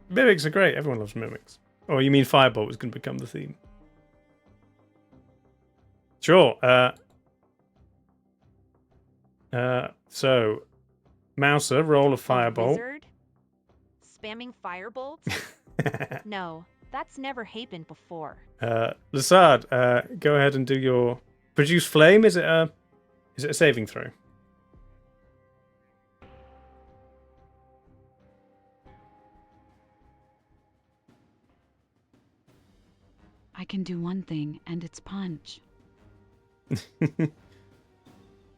Mimics are great. Everyone loves mimics. Oh, you mean Firebolt is going to become the theme? Sure. So, Mouser, roll a Firebolt. Wizard? Spamming firebolts? No, that's never happened before. Lassard, go ahead and do your produce flame. Is it a saving throw? I can do one thing, and it's punch. You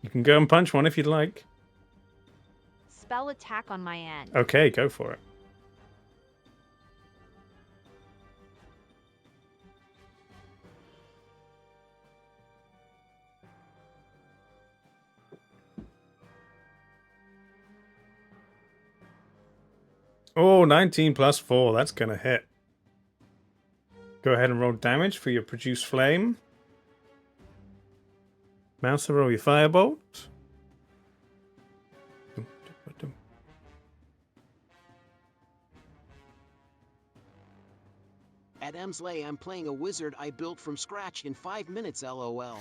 can go and punch one if you'd like. Spell attack on my end. Okay, go for it. Oh, 19 plus 4. That's going to hit. Go ahead and roll damage for your produce flame. Mouse to roll your firebolt. At Emsley, I'm playing a wizard I built from scratch in 5 minutes, lol.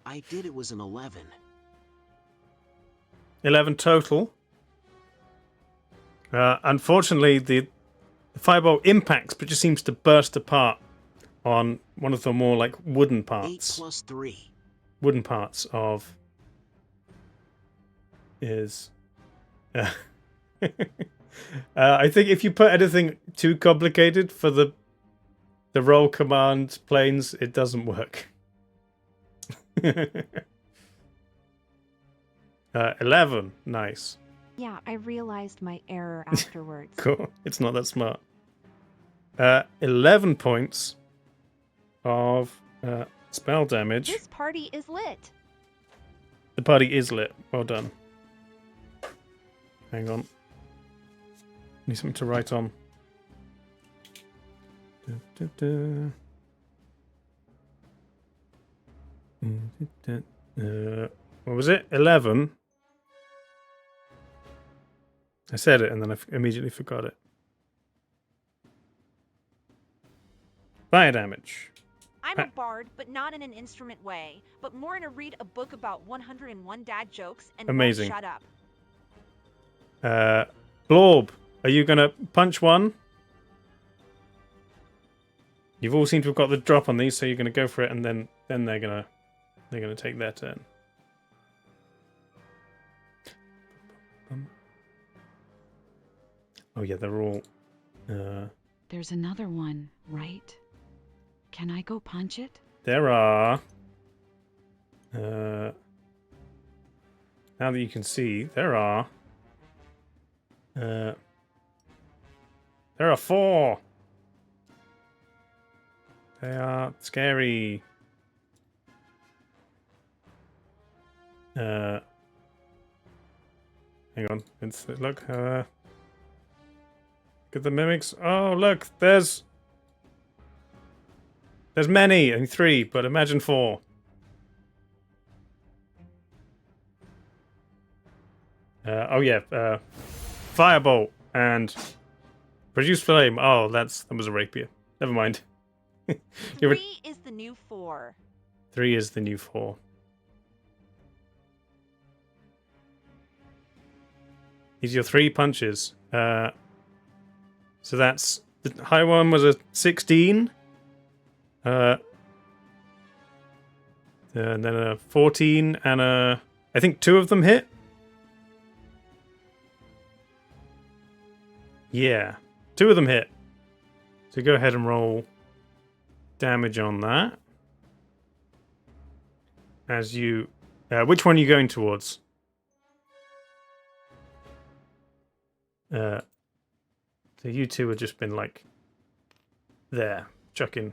I did it was an 11. 11 total. Unfortunately, the firebolt impacts, but just seems to burst apart on one of the more like wooden 8 parts. plus 3. Wooden parts of is. I think if you put anything too complicated for the roll command planes, it doesn't work. 11, nice. Yeah, I realized my error afterwards. Cool. It's not that smart. 11 points of spell damage. This party is lit. The party is lit. Well done. Hang on. Need something to write on. What was it? 11? I said it and then I immediately forgot it. Fire damage. I'm a bard, but not in an instrument way, but more in a read a book about 101 dad jokes and Amazing. shut up. Blorb, are you gonna punch one? You've all seemed to have got the drop on these, so you're gonna go for it, and then they're gonna take their turn. Oh yeah, they're all. There's another one, right? Can I go punch it? There are. Now that you can see, there are 4. They are scary. Hang on. Look. Look at the mimics. Oh, look. There's many. Only 3, but imagine 4. Oh yeah. Firebolt and produce flame. Oh, that was a rapier. Never mind. 3 is the new 4. 3 is the new 4. These are your 3 punches. So that's the high one was a 16. And then a 14 and I think 2 of them hit. Yeah, 2 of them hit. So go ahead and roll damage on that. As you... which one are you going towards? So you two have just been like... there. Chucking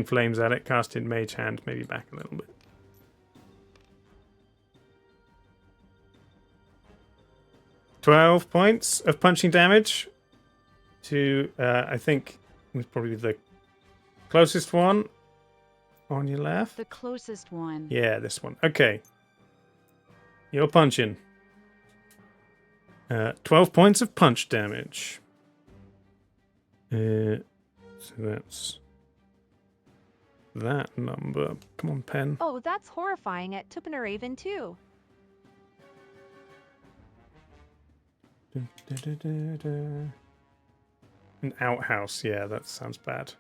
flames at it. Casting Mage Hand maybe back a little bit. $12 points of punching damage to, I think, was probably the closest one on your left. The closest one. Yeah, this one. Okay. You're punching. 12 points of punch damage. So that's that number. Come on, pen. Oh, that's horrifying at Tupinaraven too. An outhouse, yeah, that sounds bad.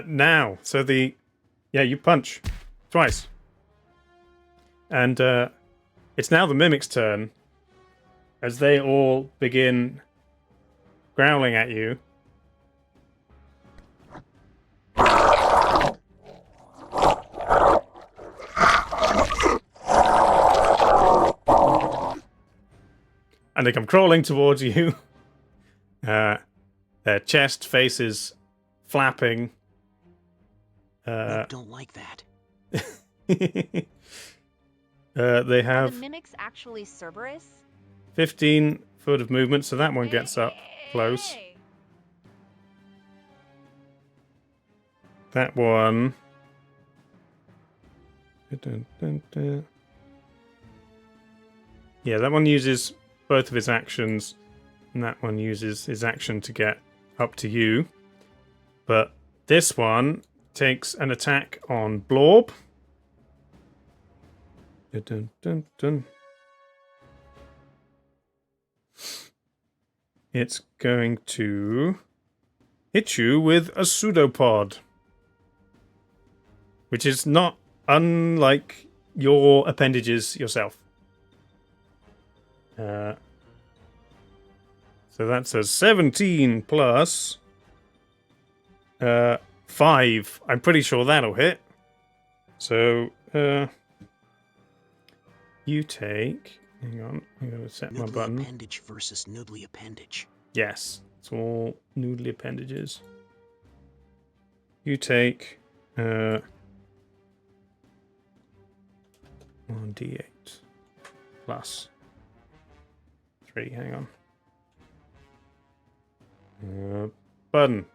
Now, so you punch twice. And it's now the mimic's turn as they all begin growling at you. And they come crawling towards you. Their chest, faces flapping. I don't like that. They have The mimics actually Cerberus? 15 foot of movement, so that one gets up close. Hey. That one Yeah, that one uses both of his actions, and that one uses his action to get up to you. But this one takes an attack on Blorb. It's going to hit you with a pseudopod, which is not unlike your appendages yourself. So that's a 17 plus 5. I'm pretty sure that'll hit. So you take... Hang on, I'm going to set my Noodly button. appendage versus noodly appendage. Yes, it's all noodly appendages. You take 1d8 plus 3. Hang on. Button.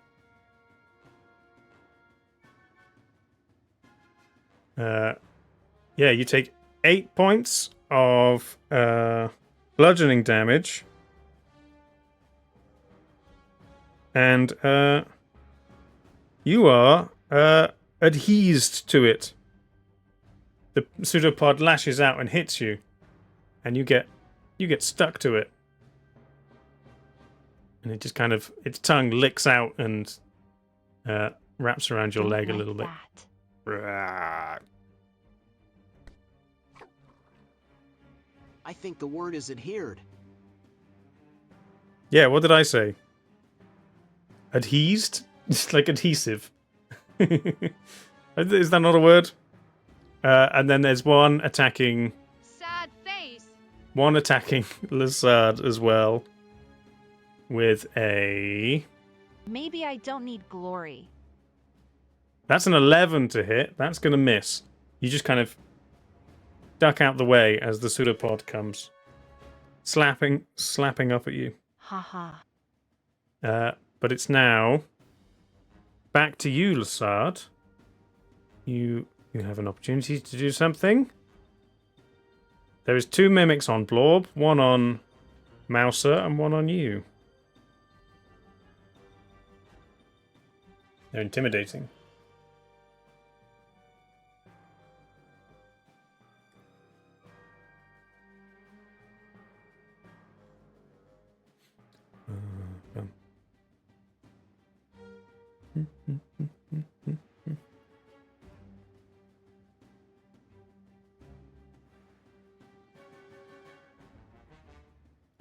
Yeah, you take 8 points of bludgeoning damage. And you are adhesed to it. The pseudopod lashes out and hits you, and you get stuck to it. And it just kind of, its tongue licks out and wraps around your Don't leg a like little bit. that. I think the word is adhered. Yeah, what did I say? Adhesed? It's like adhesive. Is that not a word? And then there's one attacking Sad face. Lazard as well. With a... Maybe I don't need glory. That's an 11 to hit. That's going to miss. You just kind of duck out the way as the pseudopod comes. Slapping up at you. Haha. But it's now back to you, Lazard. You have an opportunity to do something. There is 2 mimics on Blorb, one on Mouser and one on you. They're intimidating.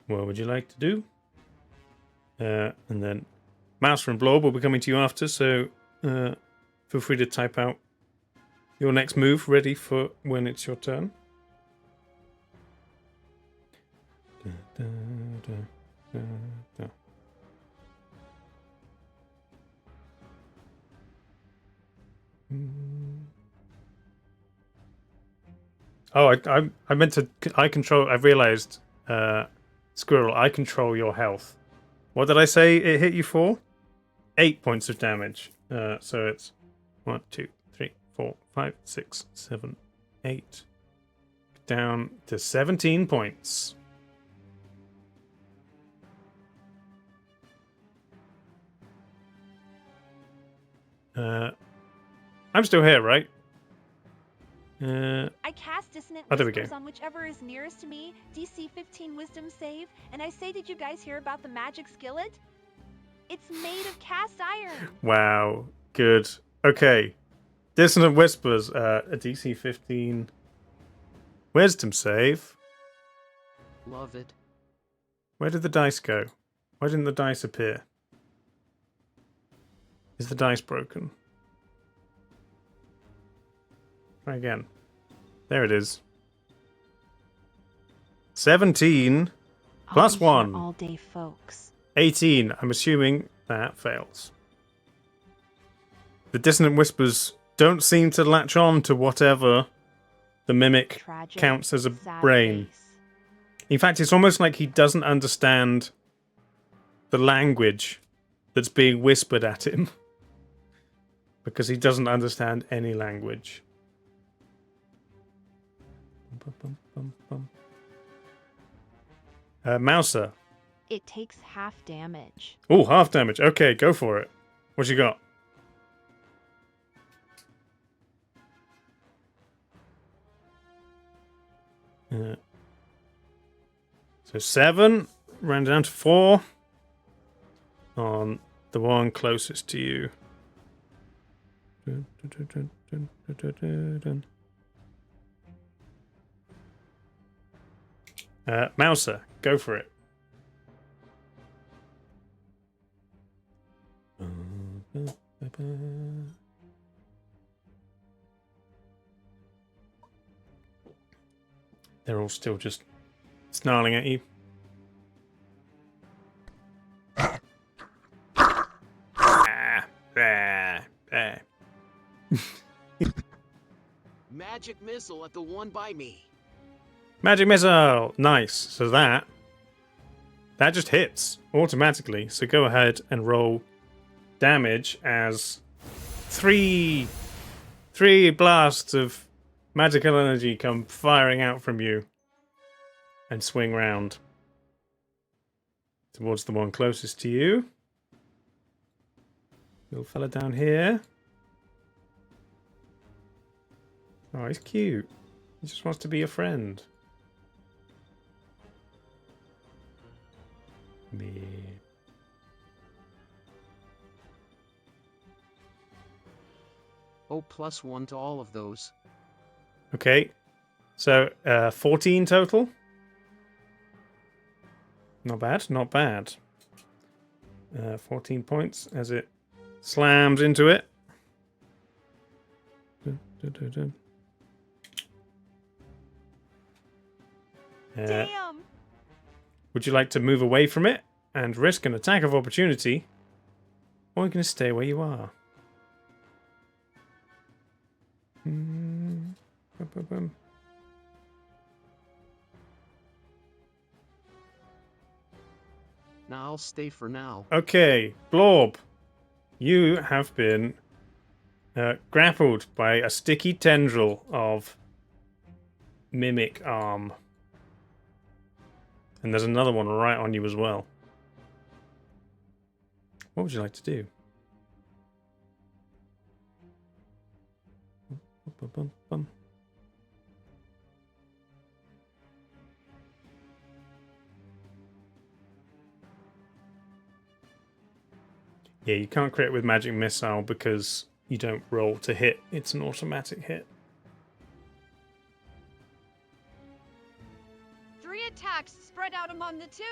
What would you like to do? And then Mouser and Blorb will be coming to you after, so feel free to type out your next move ready for when it's your turn. Oh, I meant to. I control. I realized, Squirrel. I control your health. What did I say? It hit you for 8 points of damage. So it's 1, 2, 3, 4, 5, 6, 7, 8. Down to 17 points. I'm still here, right? I cast Dissonant Oh, there we Whispers go. on whichever is nearest to me, DC 15 Wisdom save, and I say, did you guys hear about the magic skillet? It's made of cast iron. Wow, good. Okay. Dissonant Whispers, a DC 15 Wisdom save. Love it. Where did the dice go? Why didn't the dice appear? Is the dice broken? Try again. There it is. 17 plus I'll be here 1. all day, folks. 18. I'm assuming that fails. The Dissonant Whispers don't seem to latch on to whatever the mimic Tragic, counts as a sad brain. face. In fact, it's almost like he doesn't understand the language that's being whispered at him. Because he doesn't understand any language. Mouser. It takes half damage. Oh, half damage. Okay, go for it. What you got? So 7, ran down to 4 on the one closest to you. Mouser, go for it. They're all still just snarling at you. Magic missile at the one by me. Magic missile! Nice. So that just hits automatically. So go ahead and roll damage as three blasts of magical energy come firing out from you and swing round towards the one closest to you. Little fella down here. Oh, he's cute. He just wants to be a friend. Me. Oh, +1 to all of those. Okay. So, 14 total. Not bad, not bad. 14 points as it slams into it. Damn! Would you like to move away from it and risk an attack of opportunity? Or are you going to stay where you are? Now I'll stay for now. Okay, Blorb. You have been grappled by a sticky tendril of mimic arm. And there's another one right on you as well. What would you like to do? Yeah, you can't crit with magic missile because you don't roll to hit. It's an automatic hit. 3 attacks spread out among the 2.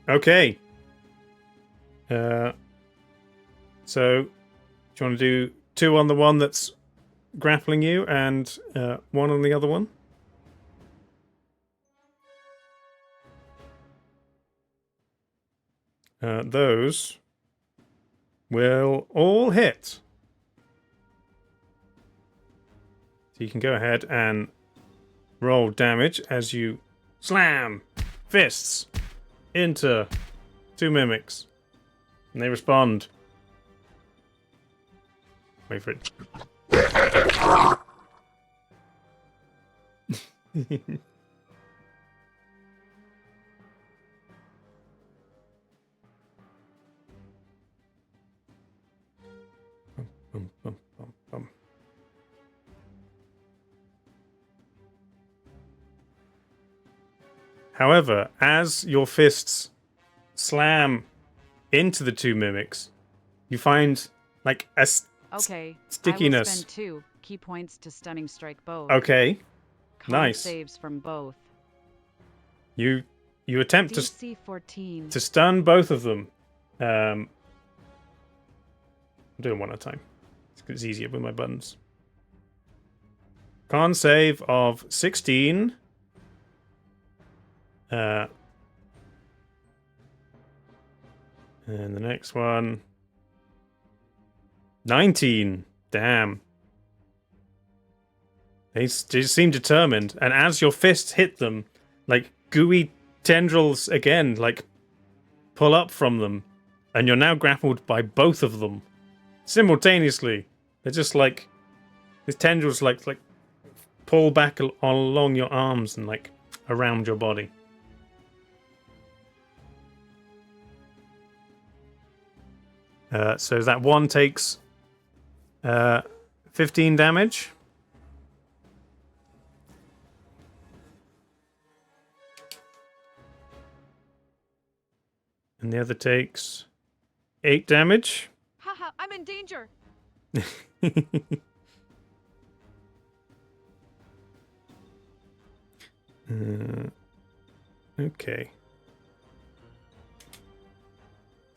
Okay. So, do you want to do 2 on the one that's grappling you and 1 on the other one? Those will all hit. So you can go ahead and roll damage as you slam fists into 2 mimics. And they respond. Wait for it. However, as your fists slam into the 2 mimics, you find like a Okay. stickiness. I will spend 2 key points to stunning strike both. Okay, Con nice. saves from both. you attempt DC 14. to stun both of them. I'm doing one at a time. It's easier with my buttons. Con save of 16. And the next one, 19. Damn. They seem determined. And as your fists hit them, like gooey tendrils again, like pull up from them. And you're now grappled by both of them simultaneously. They're just like, these tendrils like pull back along your arms and like around your body. So that one takes 15 damage. And the other takes 8 damage. Haha, I'm in danger. Okay.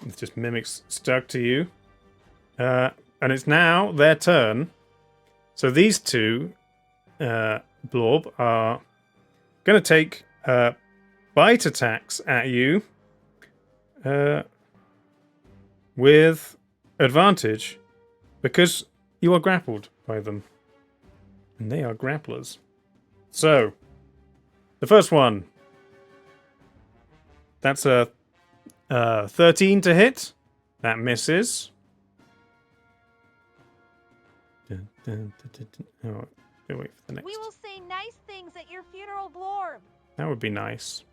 It just mimics stuck to you. And it's now their turn. So these two blob are going to take bite attacks at you with advantage because you are grappled by them. And they are grapplers. So, the first one. That's a 13 to hit. That misses. Oh, wait for the next. We will say nice things at your funeral, Blorb. That would be nice.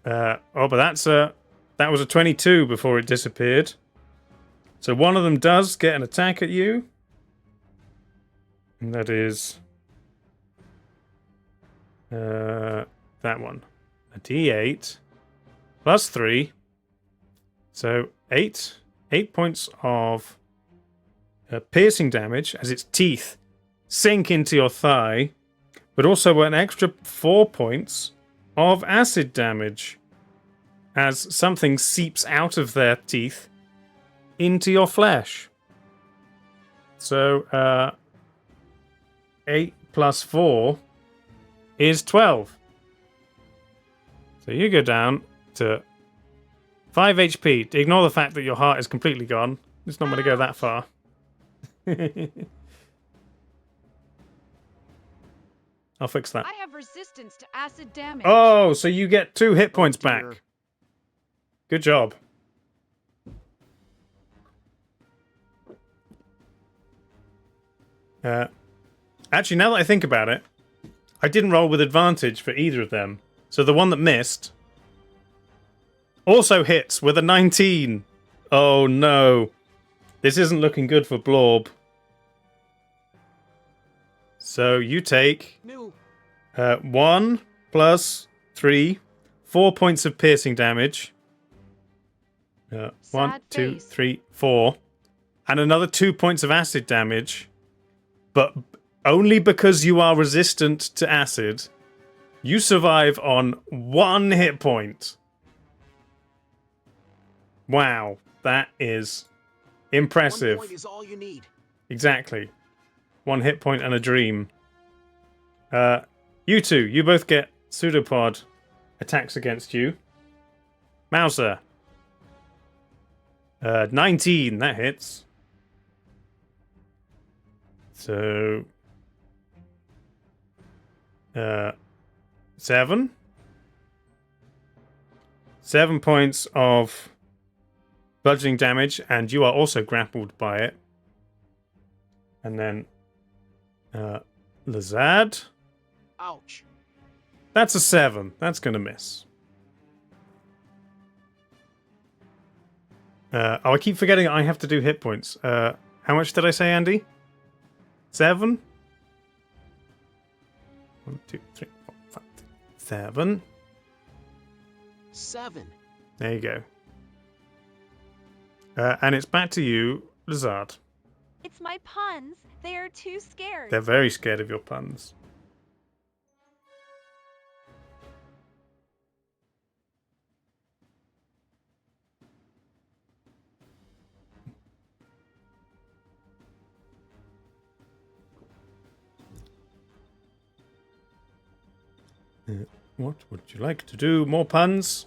But that was a 22 before it disappeared. So one of them does get an attack at you. And that is that one. A D8 plus 3. So 8 points of piercing damage as its teeth sink into your thigh, but also an extra 4 points of acid damage as something seeps out of their teeth into your flesh. So 8 plus 4 is 12. So you go down to 5 HP. Ignore the fact that your heart is completely gone. It's not going to go that far. I'll fix that. I have resistance to acid damage. Oh, so you get 2 hit points back. dear. Good job. Actually, now that I think about it, I didn't roll with advantage for either of them. So the one that missed also hits with a 19. Oh no. This isn't looking good for Blorb. So you take No. 1 plus 3, 4 points of piercing damage. 1, Sad 2, face. 3, 4. And another 2 points of acid damage. But only because you are resistant to acid, you survive on 1 hit point. Wow, that is impressive. 1 point is all you need. Exactly. 1 hit point and a dream. You two, you both get pseudopod attacks against you. Mouser. 19, that hits. So 7. 7 points of bludgeoning damage, and you are also grappled by it. And then Lazad. Ouch. That's a 7. That's gonna miss. I keep forgetting I have to do hit points. How much did I say, Andy? 7? 1, 2, 3, 4, 5, 7. 7. There you go. And it's back to you, Lazard. It's my puns. They are too scared. They're very scared of your puns. What would you like to do? More puns?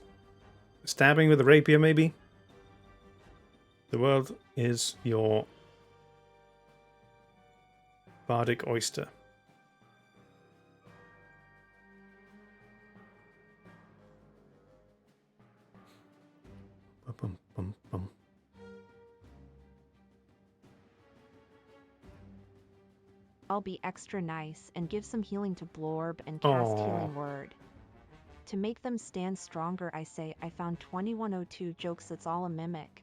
Stabbing with a rapier, maybe? The world is your bardic oyster. Bum, bum, bum. I'll be extra nice and give some healing to Blorb and cast Aw. Healing Word. To make them stand stronger, I say I found 2102 jokes. That's all a mimic.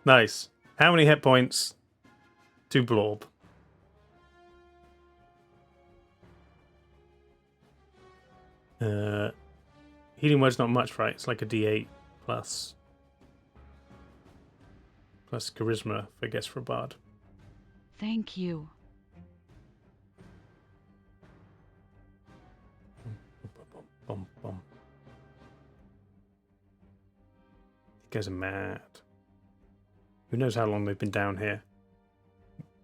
Nice. How many hit points to Blorb? Healing Word's not much, right? It's like a D8 plus charisma, I guess, for a bard. Thank you. Bum, bum. You guys are mad. Who knows how long they've been down here?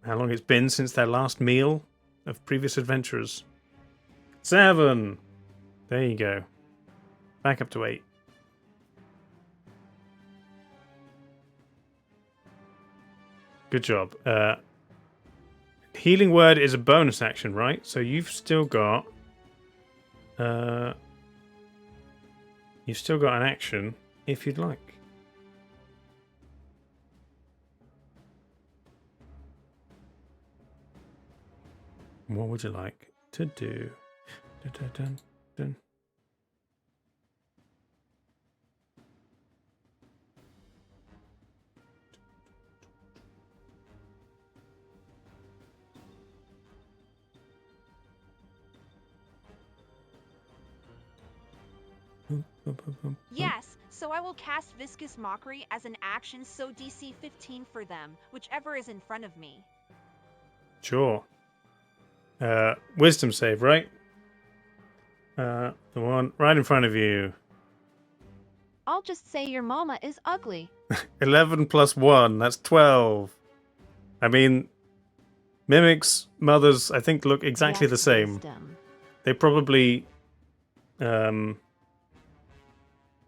How long it's been since their last meal of previous adventurers? 7! There you go. Back up to 8. Good job. Healing Word is a bonus action, right? So you've still got... you've still got an action if you'd like. What would you like to do? Dun, dun, dun, dun. Yes, so I will cast Viscous Mockery as an action, so DC 15 for them, whichever is in front of me. Sure. Wisdom save, right? The one right in front of you. I'll just say your mama is ugly. 11 plus 1, that's 12. I mean, Mimics' mothers, I think, look exactly Yes, the same. wisdom. They probably...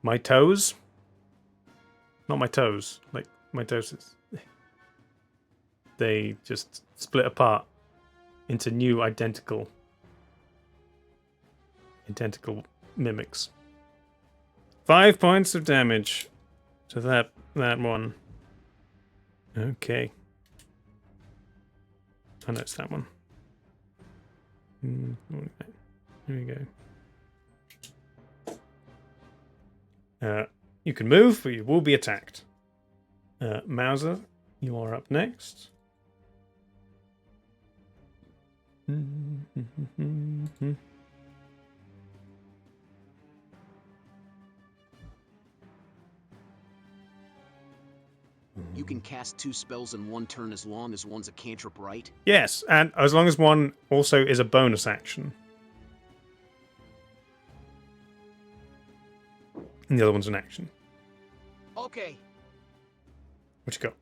my toes? Not my toes, like mitosis. They just split apart into new identical mimics. 5 points of damage to that one. Okay. Oh no, it's that one. Here we go. You can move, but you will be attacked. Mauser, you are up next. You can cast 2 spells in 1 turn as long as one's a cantrip, right? Yes, and as long as one also is a bonus action. And the other one's an action. Okay. What you got?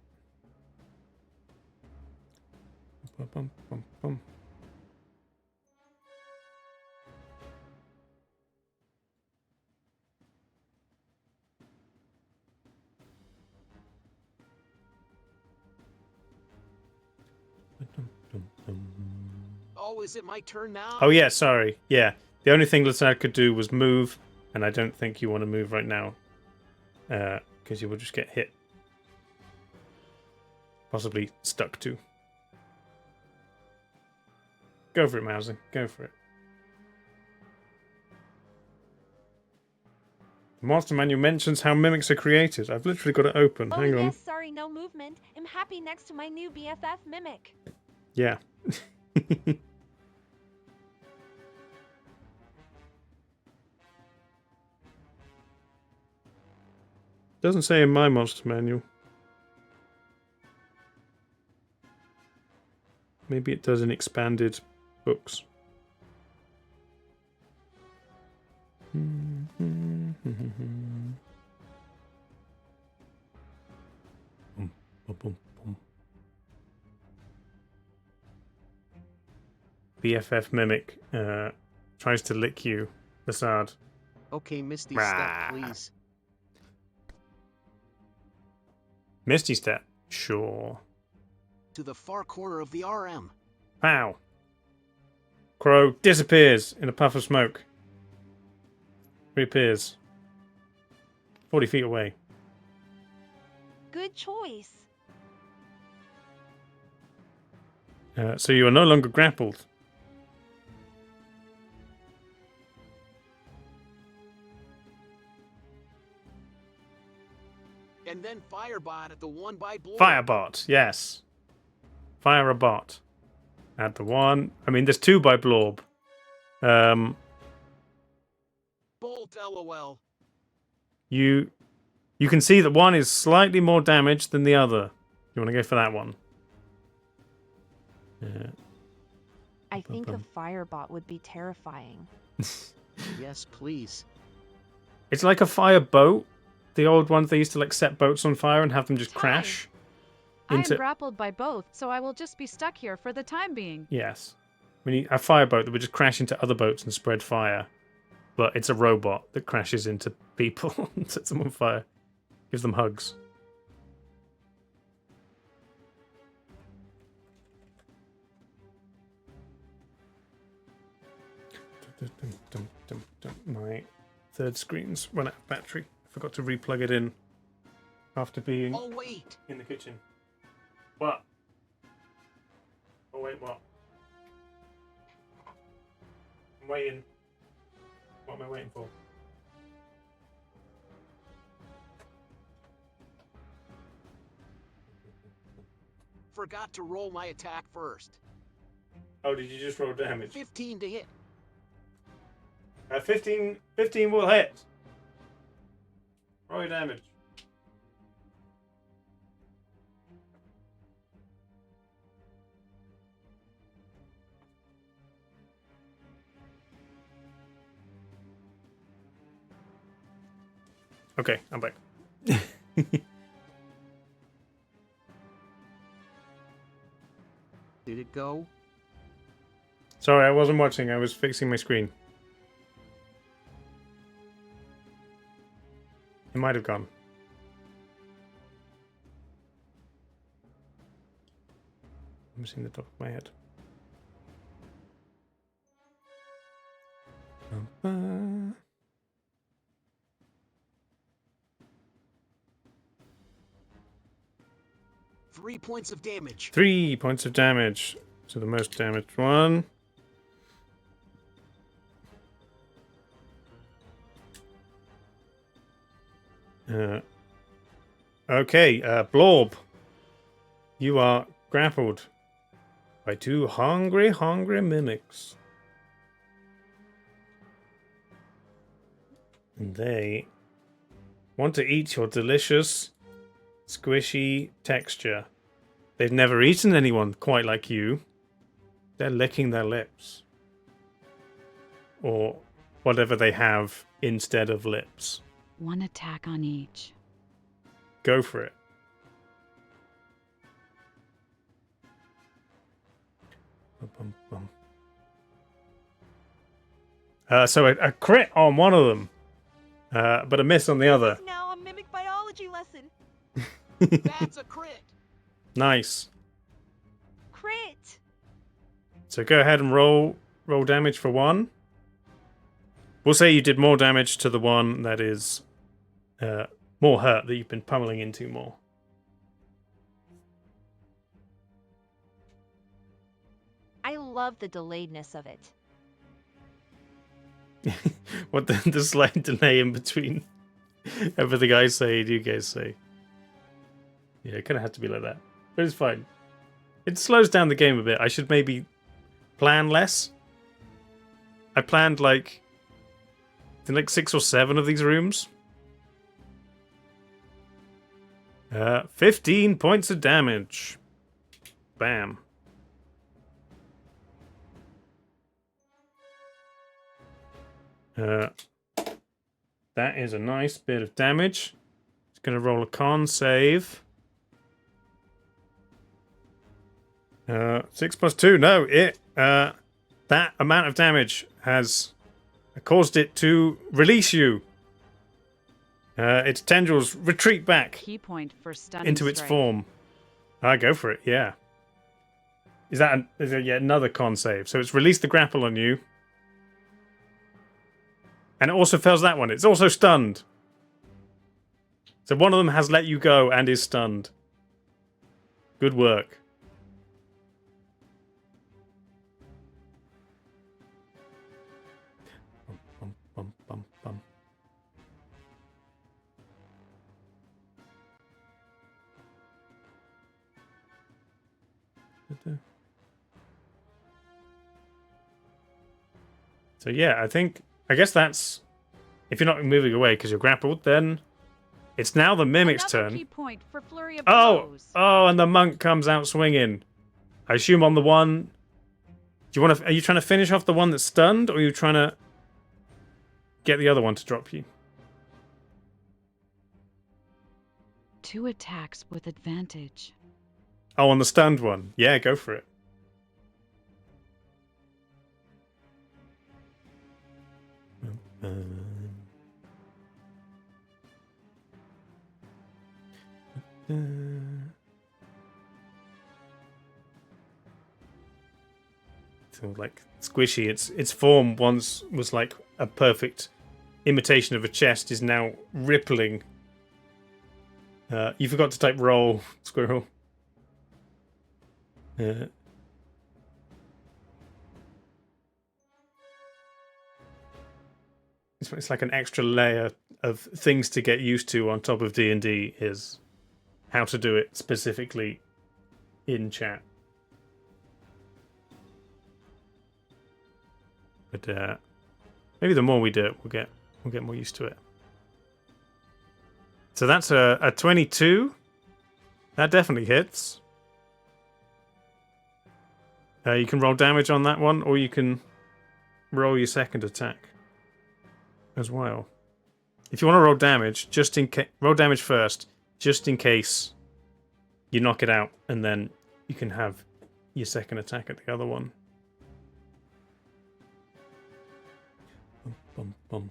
Bum, bum, bum, bum. Oh, is it my turn now? Oh yeah, sorry. Yeah, the only thing Lassad could do was move, and I don't think you want to move right now, because you will just get hit, possibly stuck to. Go for it, Mauser. Go for it. The Monster Manual mentions how mimics are created. I've literally got it open. Oh Hang on. yes, sorry, no movement. I'm happy next to my new BFF Mimic. Yeah. Doesn't say in my Monster Manual. Maybe it does in expanded books. BFF Mimic tries to lick you, Lassad. Okay, Misty, Rah. step, please. Misty Step. Sure. To the far corner of the RM. Pow. Crow disappears in a puff of smoke. Reappears 40 feet away. Good choice. So you are no longer grappled. And then Firebot at the one by Blorb. Firebot, yes. Fire a bot. At the one. I mean, there's 2 by Blorb. Bolt, lol. You can see that one is slightly more damaged than the other. You want to go for that one? Yeah. I think a firebot would be terrifying. Yes, please. It's like a fire boat. The old ones, they used to like set boats on fire and have them just Time. crash. I am Into... grappled by both, so I will just be stuck here for the time being. Yes. We need a fireboat that would just crash into other boats and spread fire. But it's a robot that crashes into people and sets them on fire. Gives them hugs. My third screen's run out of battery. Forgot to replug it in after being Oh, wait. in the kitchen. What? Oh, wait, what? I'm waiting. What am I waiting for? Forgot to roll my attack first. Oh, did you just roll damage? 15 to hit. 15 will hit. Roll your damage. Okay, I'm back. Did it go? Sorry, I wasn't watching. I was fixing my screen. It might have gone. I'm missing the top of my head. 3 points of damage. 3 points of damage to the most damaged one. Okay, Blorb. You are grappled by 2 hungry mimics. And they want to eat your delicious, squishy texture. They've never eaten anyone quite like you. They're licking their lips. Or whatever they have instead of lips. 1 attack on each. Go for it. So a crit on one of them, but a miss on the other. Now a mimic biology lesson. That's a crit. Nice. Crit. So go ahead and roll damage for one. We'll say you did more damage to the one that is more hurt, that you've been pummeling into more. I love the delayedness of it. What the slight delay in between everything I say and you guys say. Yeah, it kind of had to be like that. But it's fine. It slows down the game a bit. I should maybe plan less. I planned like 6 or 7 of these rooms. 15 points of damage. Bam. That is a nice bit of damage. It's going to roll a con save. 6 plus 2. No, that amount of damage has caused it to release you. Its tendrils retreat back Key point for stunning into its strike. form. Go for it, yeah. Is that yet another con save? So it's released the grapple on you. And it also fails that one. It's also stunned. So one of them has let you go and is stunned. Good work. So yeah, I guess that's if you're not moving away because you're grappled, then it's now the mimic's Another turn. key point for flurry of Oh, blows. oh, and the monk comes out swinging. I assume on the one. Do you want to? Are you trying to finish off the one that's stunned, or are you trying to get the other one to drop you? 2 attacks with advantage. Oh, on the stunned one. Yeah, go for it. So like squishy. Its form once was like a perfect imitation of a chest is now rippling. You forgot to type roll, squirrel. It's like an extra layer of things to get used to on top of D&D is how to do it specifically in chat. But maybe the more we do it, we'll get more used to it. So that's a 22. That definitely hits. You can roll damage on that one, or you can roll your second attack as well. If you want to roll damage, roll damage first, just in case you knock it out, and then you can have your second attack at the other one. Bum, bum, bum.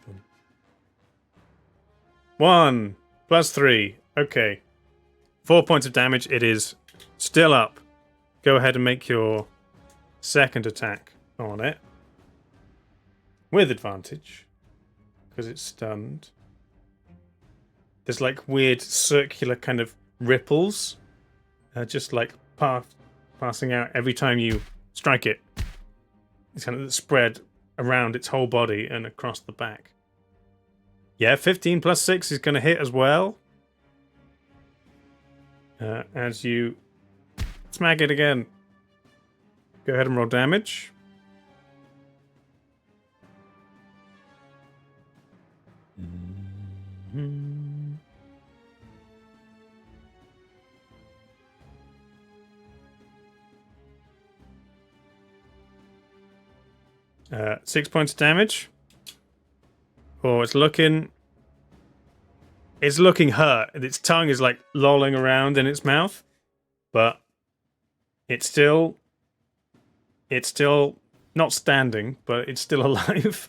Bum. 1 plus 3. Okay. 4 points of damage. It is still up. Go ahead and make your second attack on it. With advantage. Because it's stunned. There's like weird circular kind of ripples. Just like passing out every time you strike it. It's kind of spread around its whole body and across the back. Yeah, 15 plus 6 is going to hit as well. As you smack it again. Go ahead and roll damage. Mm-hmm. 6 points of damage. Oh, it's looking hurt. Its tongue is like lolling around in its mouth, but it's still not standing, but it's still alive.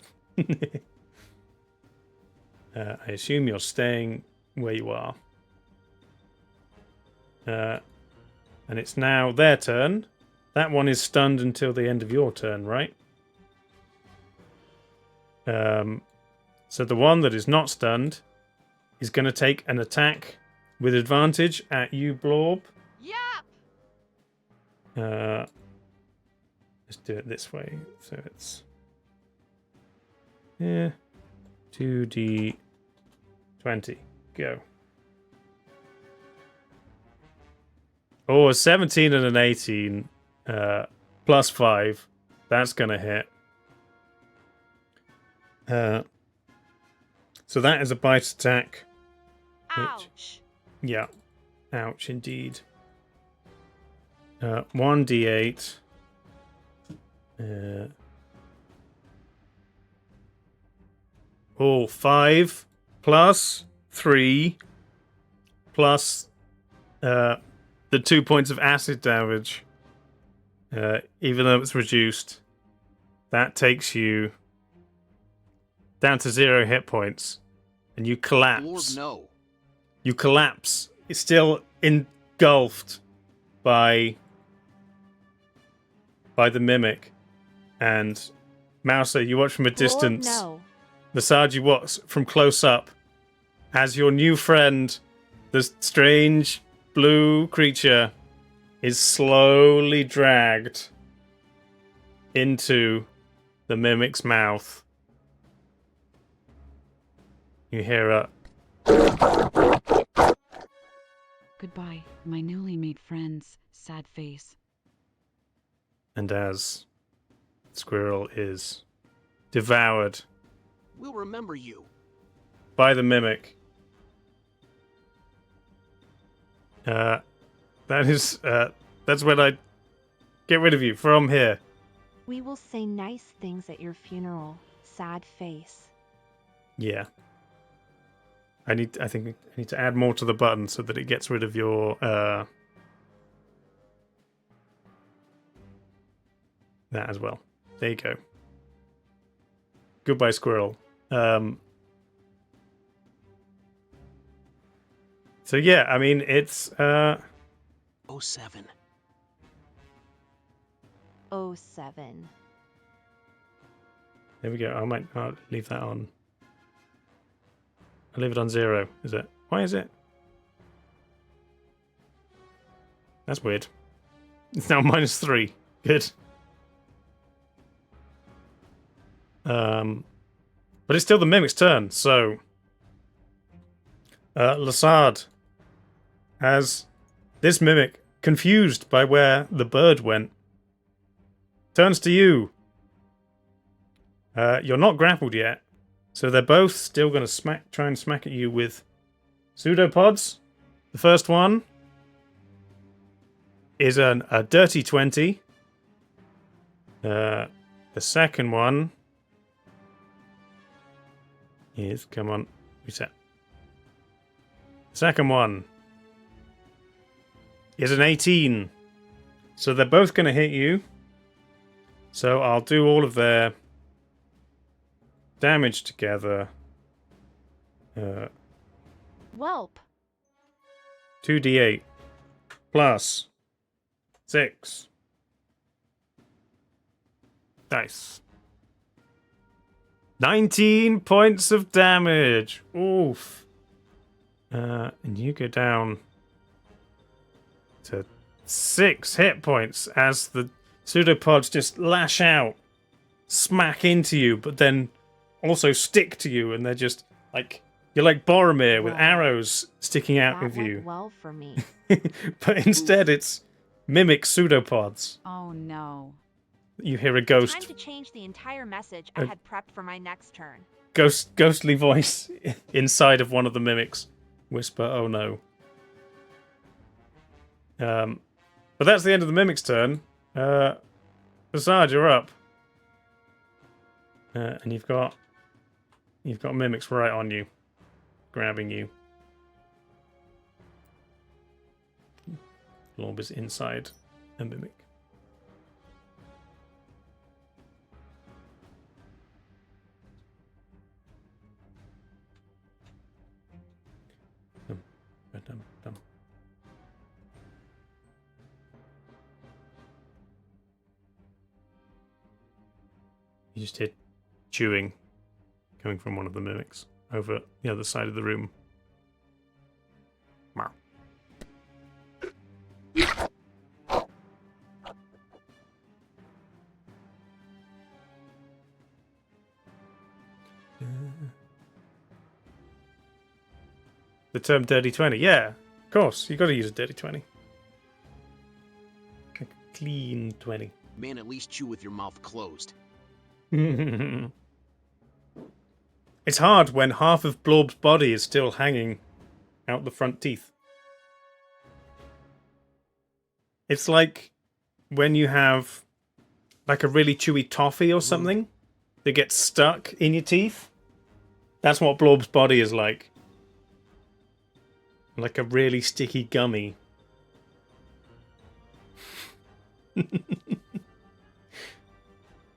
I assume you're staying where you are. And it's now their turn. That one is stunned until the end of your turn, right? So the one that is not stunned is going to take an attack with advantage at you, Blorb. Yep. Let's do it this way. So it's 2d20. Go. Oh, a 17 and an 18 plus 5. That's going to hit. So that is a bite attack. Ouch. Yeah. Ouch, indeed. 1d8. 5 plus 3 plus the 2 points of acid damage. Even though it's reduced, that takes you down to 0 hit points, and you collapse. Lord, no. You collapse. It's still engulfed by the mimic, and Mouser, you watch from a distance. Lord, no. Nasaj, you watch from close up as your new friend, the strange blue creature, is slowly dragged into the mimic's mouth. You hear a Goodbye, my newly made friends. Sad face. and as Squirrel is devoured We'll remember you. by the mimic. That's when I get rid of you from here. We will say nice things at your funeral, sad face. Yeah. I think I need to add more to the button so that it gets rid of your that as well. There you go. Goodbye, Squirrel. So yeah, I mean it's 07. 07. there we go. I'll leave that on. I'll leave it on 0, is it? Why is it? That's weird. It's now -3. Good. But it's still the mimic's turn, so Lassard, as this mimic, confused by where the bird went, turns to you. You're not grappled yet, so they're both still going to try and smack at you with pseudopods. The first one is a dirty 20. The second one is, come on, reset. The second one is an 18. So they're both going to hit you. So I'll do all of their damage together. Welp. 2d8 plus 6 dice. 19 points of damage. Oof. And you go down to 6 hit points as the pseudopods just lash out, smack into you, but then also stick to you, and they're just like, you're like Boromir with Wow. arrows sticking out That of went you. well for me. But instead it's mimic pseudopods. Oh no. You hear a Time ghost to change the entire message I had prepped for my next turn. ghostly voice inside of one of the mimics whisper, "Oh no." But that's the end of the mimic's turn. Basard, you're up. And you've got mimics right on you, grabbing you. Lorb is inside a mimic. Dum. You just hear chewing coming from one of the mimics over the other side of the room. Meow. The term dirty 20. Yeah, of course. You got to use a dirty 20. A clean 20. Man, at least chew with your mouth closed. It's hard when half of Blorb's body is still hanging out the front teeth. It's like when you have like a really chewy toffee or something that gets stuck in your teeth. That's what Blorb's body is like. Like a really sticky gummy.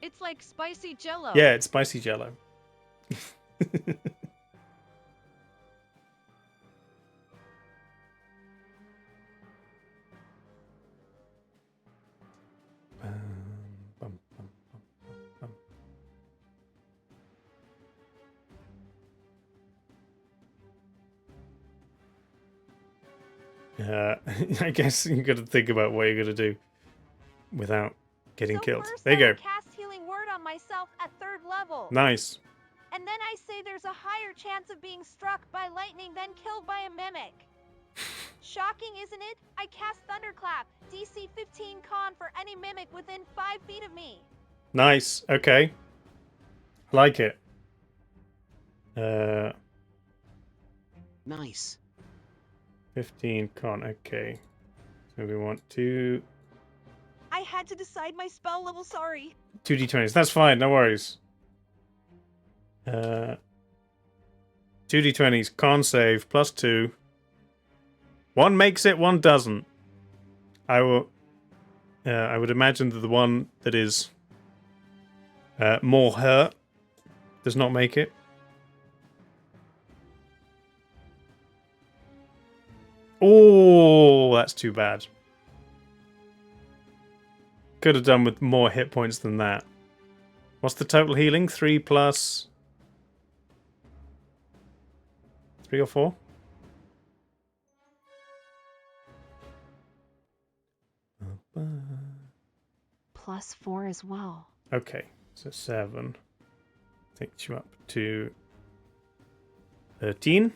It's like spicy jello. Yeah, it's spicy jello. I guess you got to think about what you're going to do without getting So killed. first There you I go. will cast Healing Word on myself at 3rd level. Nice. And then I say there's a higher chance of being struck by lightning than killed by a mimic. Shocking, isn't it? I cast Thunderclap, DC 15 con for any mimic within 5 feet of me. Nice. Okay. Like it. Nice. 15 con. Okay. So we want two I had to decide my spell level, sorry. 2d20s. That's fine. No worries. 2d20s. Con save plus 2. One makes it, one doesn't. I would imagine that the one that is more hurt does not make it. Oh, that's too bad. Could have done with more hit points than that. What's the total healing? 3 plus 3 or 4? Plus 4 as well. Okay, so 7 takes you up to 13.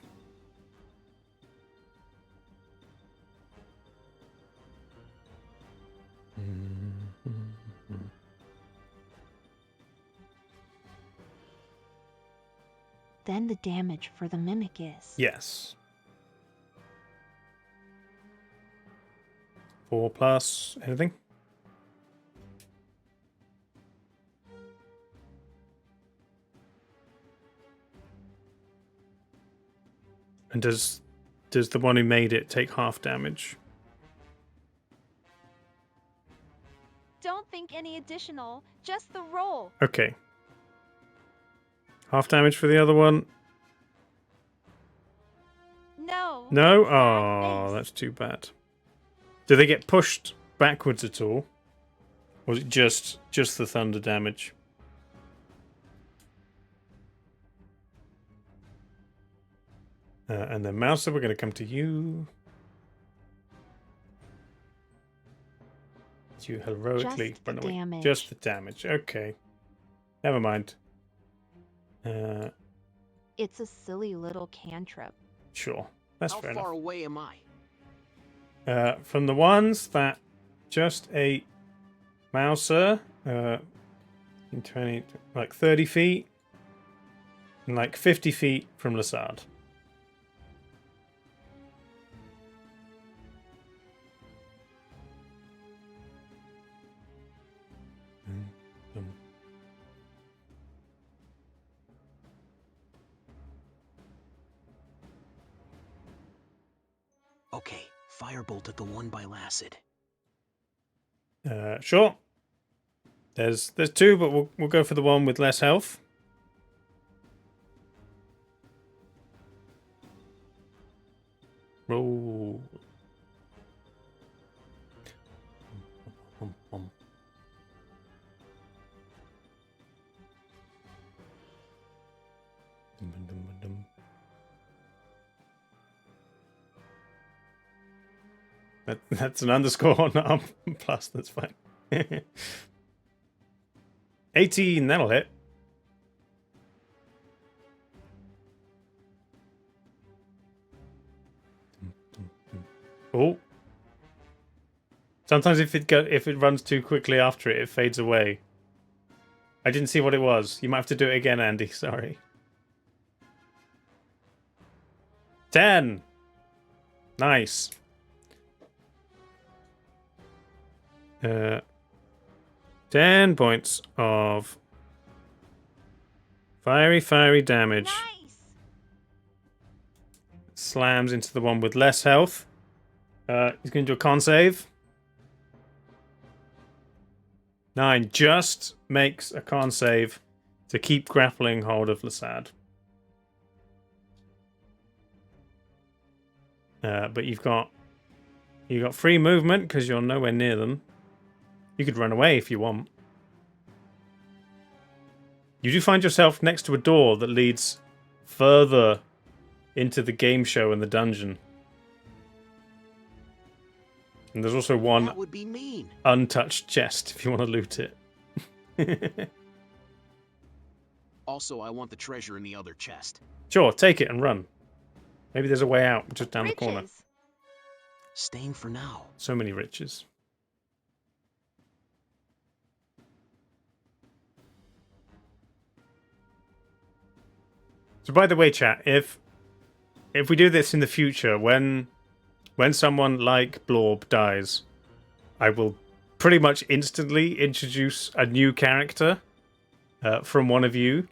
Then the damage for the mimic is. Yes. 4 plus anything? And does the one who made it take half damage? Don't think any additional, just the roll. Okay. Half damage for the other one? No. No? Sad Oh, face. that's too bad. Do they get pushed backwards at all? Or is it just the thunder damage? And then Mouser, we're going to come to you. You heroically Just run the away. damage. Just the damage. Okay. Never mind. It's a silly little cantrip. Sure. That's How fair far enough. away am I? From the ones that just a Mouser, 20, like 30 feet, and like 50 feet from Lassard. Okay, firebolt at the one by Lacid. Sure. There's two, but we'll go for the one with less health. Roll. That's an underscore, not a plus. That's fine. 18, that'll hit. Oh. Sometimes if it runs too quickly after it, it fades away. I didn't see what it was. You might have to do it again, Andy. Sorry. 10. Nice. 10 points of fiery damage. Nice! Slams into the one with less health. He's going to do a con save. 9 just makes a con save to keep grappling hold of Lassad. But you've got free movement because you're nowhere near them. You could run away if you want. You do find yourself next to a door that leads further into the game show and the dungeon. And there's also one That would be mean. untouched chest if you want to loot it. Also, I want the treasure in the other chest. Sure, take it and run. Maybe there's a way out just down the corner. Riches. Staying for now. So many riches. So by the way, chat, if we do this in the future, when someone like Blorb dies, I will pretty much instantly introduce a new character from one of you.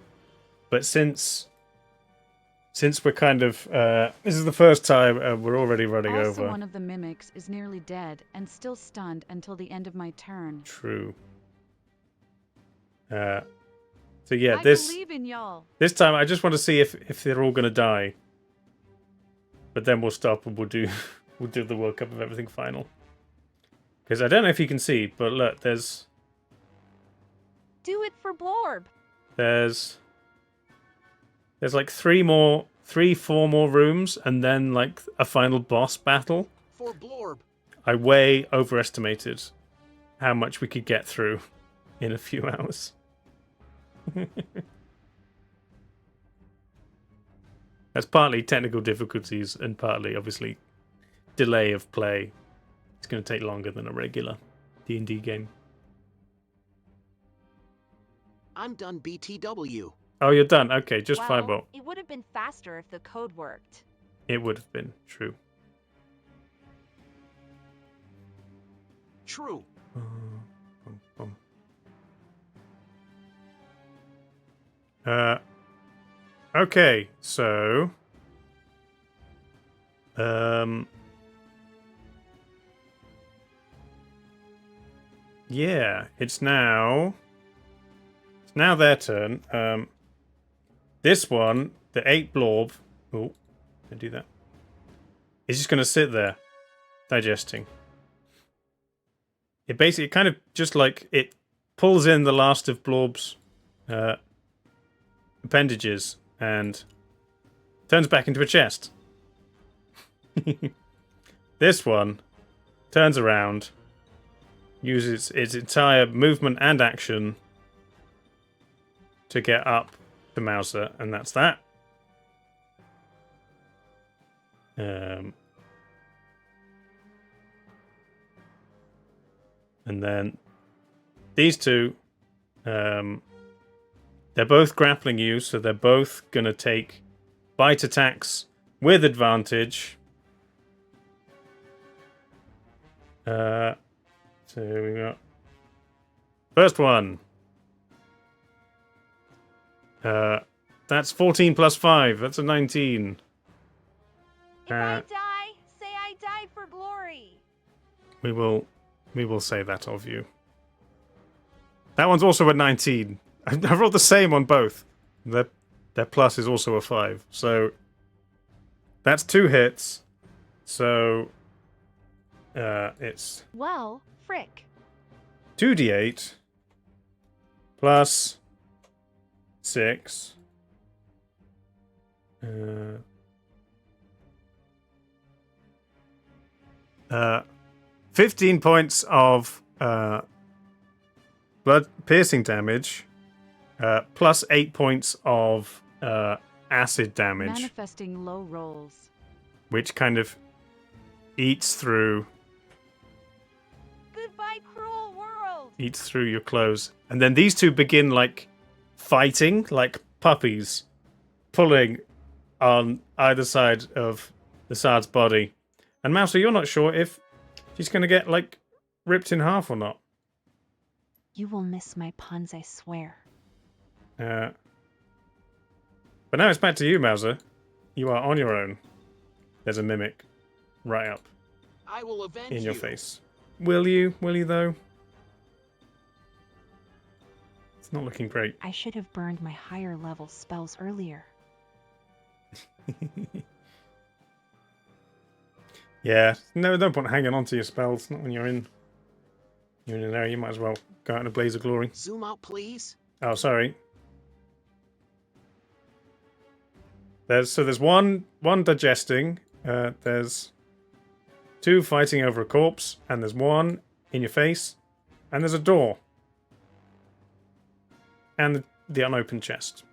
But since we're kind of this is the first time we're already running Also, over. one of the mimics is nearly dead and still stunned until the end of my turn. True. So yeah, I this believe in y'all. time I just want to see if they're all gonna die. But then we'll stop and we'll do the World Cup of Everything final. Because I don't know if you can see, but look, there's Do it for Blorb. there's like 4 more rooms, and then like a final boss battle. For Blorb. I way overestimated how much we could get through in a few hours. That's partly technical difficulties and partly, obviously, delay of play. It's going to take longer than a regular D&D game. I'm done BTW. Oh, you're done. Okay, just 5 Well, more. it would have been faster if the code worked. It would have been true. True. Okay, so yeah, it's now their turn. This one, the 8 Blorb. Oh, don't do that. It's just gonna sit there, digesting. It basically kind of just like it pulls in the last of Blorb's appendages and turns back into a chest. This one turns around, uses its entire movement and action to get up to Mouser, and that's that. And then these two, they're both grappling you, so they're both going to take bite attacks with advantage. So we got first one. That's 14 plus 5. That's a 19. If I die, say I died for glory. We will say that of you. That one's also a 19. I rolled the same on both. Their plus is also a 5. So that's 2 hits. So it's Well, frick. 2d8 plus 6. 15 points of blood piercing damage, plus 8 points of acid damage, Manifesting low rolls. which kind of eats through Goodbye, cruel world. your clothes. And then these two begin like fighting like puppies, pulling on either side of the Sard's body. And Mouser, you're not sure if she's going to get like ripped in half or not. You will miss my puns, I swear. But now it's back to you, Mouser. You are on your own. There's a mimic right up I will avenge in your you. face. Will you? Will you, though? It's not looking great. I should have burned my higher level spells earlier. Yeah, no point hanging on to your spells. Not when you're in an area. You might as well go out in a blaze of glory. Zoom out, please. Oh, sorry. There's one digesting. There's 2 fighting over a corpse, and there's 1 in your face, and there's a door, and the unopened chest.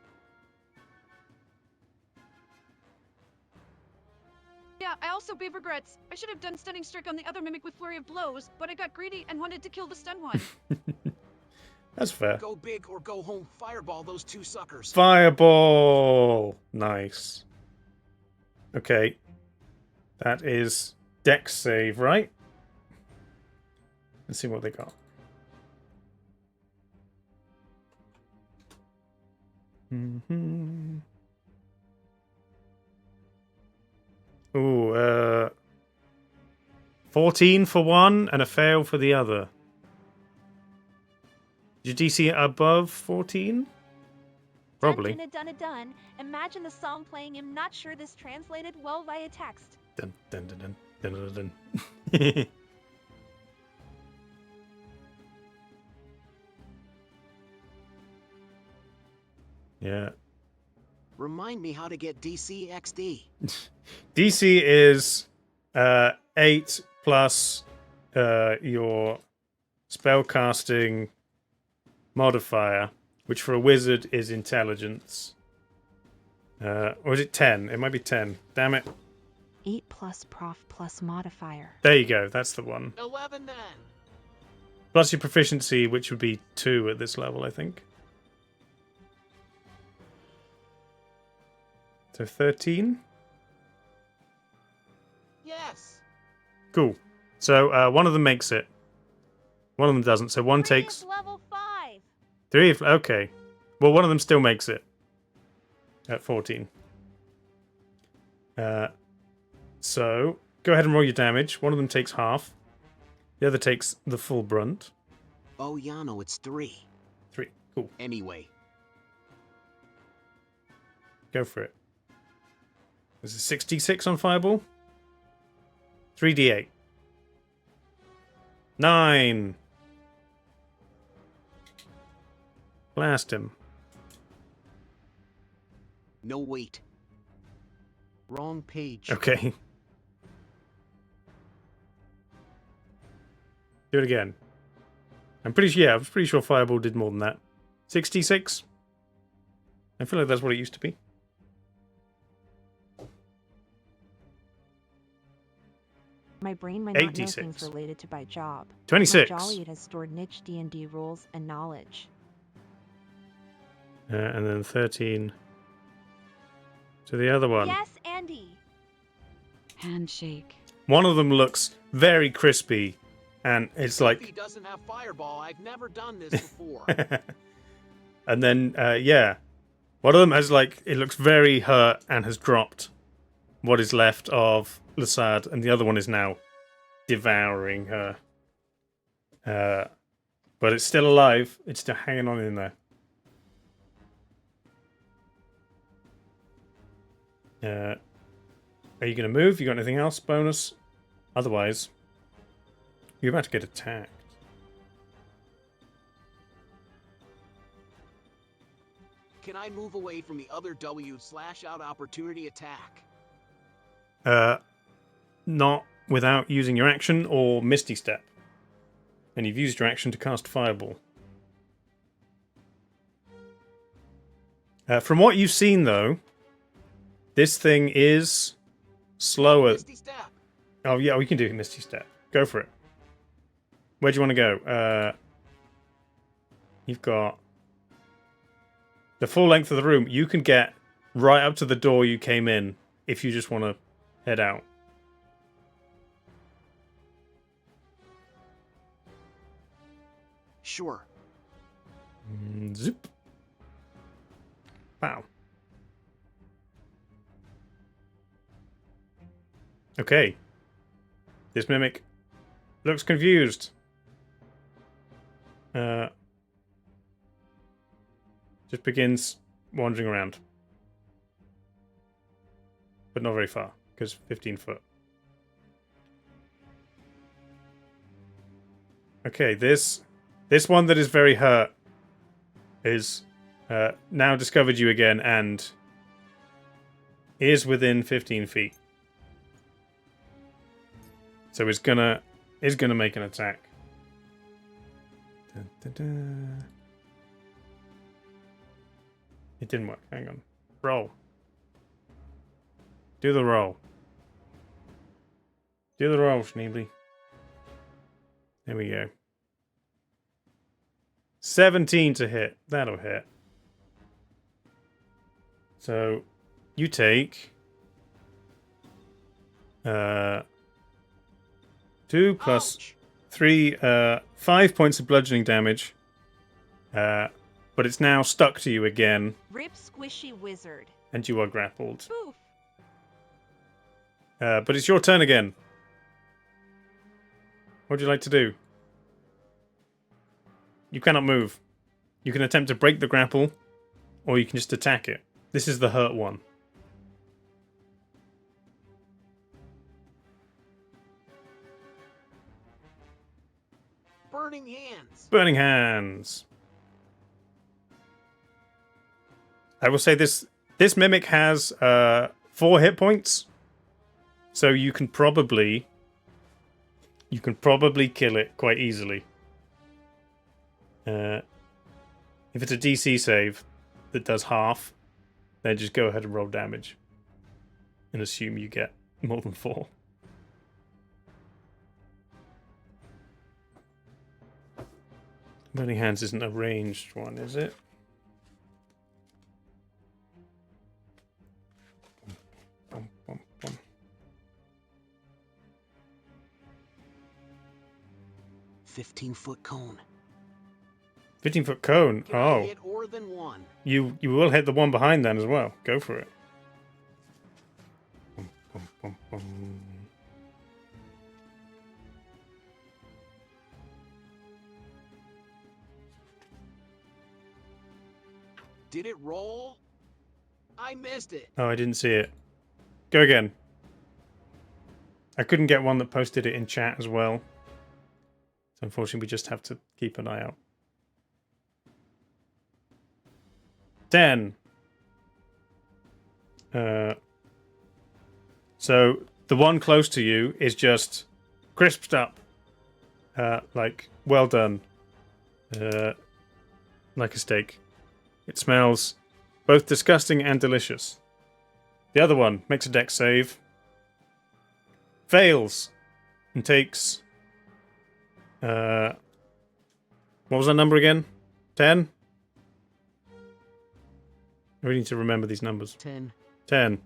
Yeah, I also have regrets. I should have done Stunning Strike on the other mimic with Flurry of Blows, but I got greedy and wanted to kill the stun one. That's fair. Go big or go home. Fireball those two suckers. Fireball! Nice. Okay. That is Dex save, right? Let's see what they got. Ooh, 14 for one and a fail for the other. Did your DC above 14? Probably. Dun. Imagine the song playing. I'm not sure this translated well via text. Dun, dun, dun, dun, dun, dun, dun. Yeah. Remind me how to get DC XD. DC is 8 plus your spellcasting modifier, which for a wizard is intelligence. Or is it 10? It might be 10. Damn it. 8 plus prof plus modifier. There you go. That's the one. 11 then. Plus your proficiency, which would be 2 at this level, I think. So 13? Yes. Cool. So one of them makes it. One of them doesn't. So one Three takes... is level 5. 3? Okay. Well, one of them still makes it. At 14. So, go ahead and roll your damage. One of them takes half. The other takes the full brunt. Oh, Yano, it's 3. 3. Cool. Anyway. Go for it. This is 66 on Fireball. 3d8. 9. Blast him. No, wait. Wrong page. Okay. Do it again. I'm pretty sure Fireball did more than that. 66? I feel like that's what it used to be. My brain might not know 86. things related to my job. 26. My jolly, it has stored niche D&D rules and knowledge. And then 13 to the other one. Yes, Andy. Handshake. One of them looks very crispy, and it's He like... doesn't have fireball. I've never done this before. And then, yeah. One of them has, like, it looks very hurt and has dropped what is left of Lasad, and the other one is now devouring her. But it's still alive. It's still hanging on in there. Are you going to move? You got anything else? Bonus? Otherwise, you're about to get attacked. Can I move away from the other W/out opportunity attack? Not without using your action or Misty Step. And you've used your action to cast Fireball. From what you've seen, though, this thing is slower. Misty Step. Oh, yeah, we can do Misty Step. Go for it. Where do you want to go? You've got the full length of the room. You can get right up to the door you came in if you just want to head out. Sure. Zip. Wow. Okay. This mimic looks confused. Just begins wandering around. But not very far, because 15 foot. Okay, this one that is very hurt is now discovered you again and is within 15 feet. So is gonna make an attack. Dun, dun, dun. It didn't work. Hang on. Roll. Do the roll. Do the roll, Schneebly. There we go. 17 to hit. That'll hit. So you take 2 plus Ouch. 3, 5 points of bludgeoning damage. But it's now stuck to you again, Rip squishy wizard. and you are grappled. Poof. But it's your turn again. What would you like to do? You cannot move. You can attempt to break the grapple, or you can just attack it. This is the hurt one. Burning hands. Burning hands. I will say this mimic has 4 hit points, so you can probably kill it quite easily. If it's a DC save that does half, then just go ahead and roll damage and assume you get more than 4. Burning Hands isn't a ranged one, is it? Bum, bum, bum. 15-foot cone. 15-foot cone. Can I Oh, hit more than one? you will hit the one behind then as well. Go for it. Bum, bum, bum, bum. Did it roll? I missed it. Oh, I didn't see it. Go again. I couldn't get one that posted it in chat as well. So unfortunately, we just have to keep an eye out. 10. So the one close to you is just crisped up. Like, well done. Like a steak. It smells both disgusting and delicious. The other one makes a dex save. Fails. And takes... what was that number again? 10? I really need to remember these numbers. 10. 10.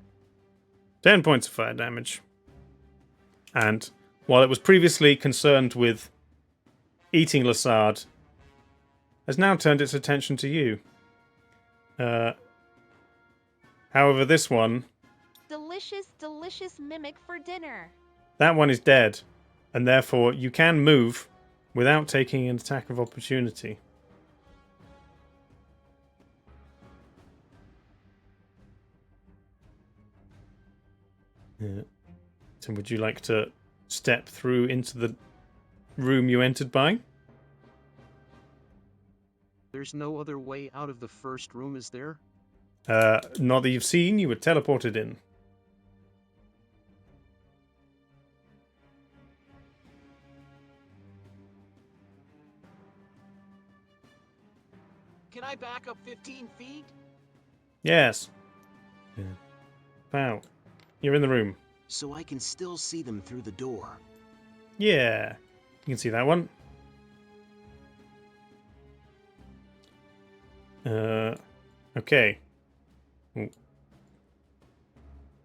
10 points of fire damage. And while it was previously concerned with eating Lassard, has now turned its attention to you. However, this one... Delicious, delicious mimic for dinner. That one is dead, and therefore you can move without taking an attack of opportunity. Yeah. So would you like to step through into the room you entered by? There's no other way out of the first room, is there? Not that you've seen, you were teleported in. Can I back up 15 feet? Yes. Yeah. Wow. You're in the room. So I can still see them through the door. Yeah. You can see that one. Okay. Ooh.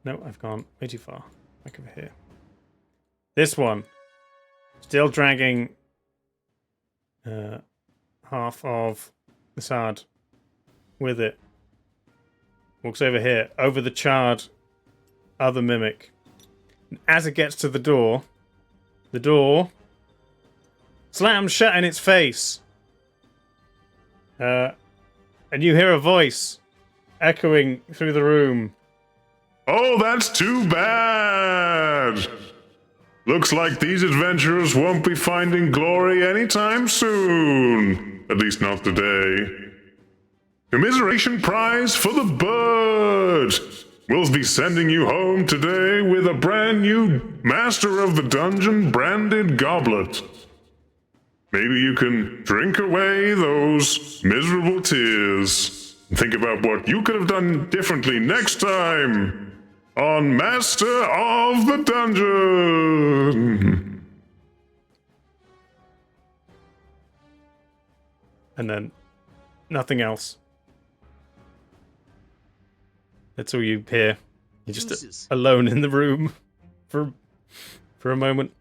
No, I've gone way too far. Back over here. This one. Still dragging half of the sard with it. Walks over here, over the charred other mimic. As it gets to the door slams shut in its face. And you hear a voice echoing through the room. Oh, that's too bad! Looks like these adventurers won't be finding glory anytime soon. At least not today. Commiseration prize for the bird! We'll be sending you home today with a brand new Master of the Dungeon branded goblet. Maybe you can drink away those miserable tears and think about what you could have done differently next time. on Master of the Dungeon. And then nothing else. That's all you hear. You're just Deuces. alone in the room for a moment.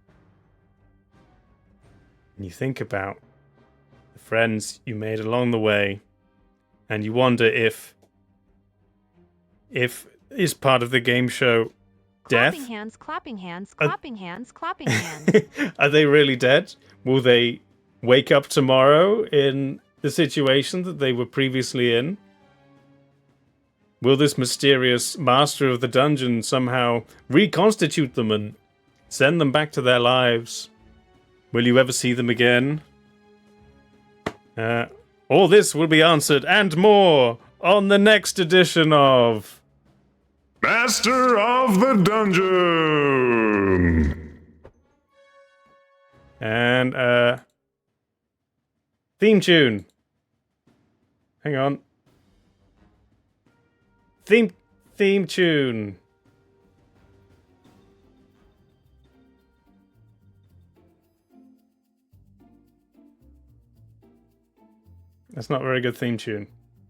And you think about the friends you made along the way, and you wonder if is part of the game show death. Clapping hands, clapping hands, clapping hands, clapping hands. Are they really dead? Will they wake up tomorrow in the situation that they were previously in? Will this mysterious master of the dungeon somehow reconstitute them and send them back to their lives? Will you ever see them again? All this will be answered and more on the next edition of Master of the Dungeon. And theme tune. Hang on. Theme tune. That's not a very good theme tune.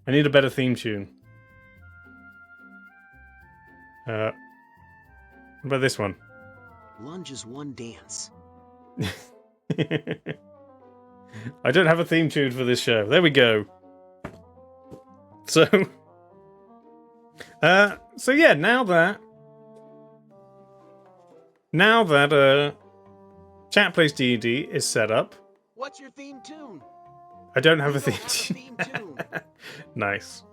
I need a better theme tune. What about this one? Lunge is one dance. I don't have a theme tune for this show. There we go. So yeah, now that Chat Plays D&D is set up. What's your theme tune? I don't have a You theme don't tune. have a theme tune. Nice.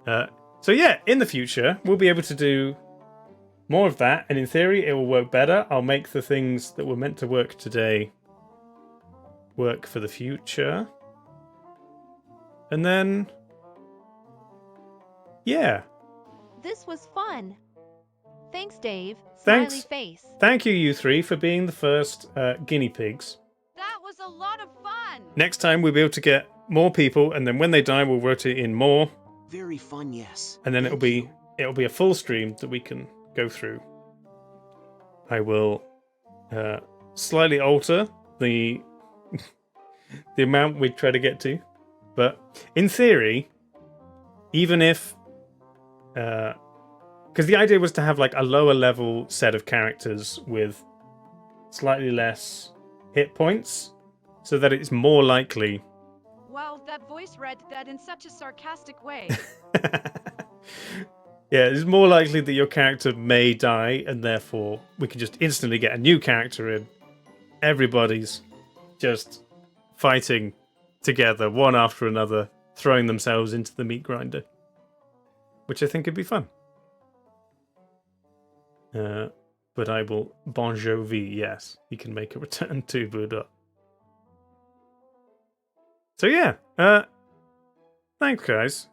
So yeah, in the future, we'll be able to do more of that, and in theory, it will work better. I'll make the things that were meant to work today work for the future. And then, yeah. This was fun. Thanks, Dave. Thanks. Smiley face. Thank you, you three, for being the first guinea pigs. That was a lot of fun. Next time, we'll be able to get more people, and then when they die, we'll rotate in more. Very fun, yes. And then Thank it'll be a full stream that we can go through. I will slightly alter the the amount we try to get to, but in theory, even if because the idea was to have like a lower level set of characters with slightly less hit points, so that it's more likely. Wow, that voice read that in such a sarcastic way. Yeah, it's more likely that your character may die, and therefore we can just instantly get a new character in. Everybody's just fighting together, one after another, throwing themselves into the meat grinder, which I think would be fun. But I will Bon Jovi, yes, he can make a return to Buddha. So yeah, thanks guys.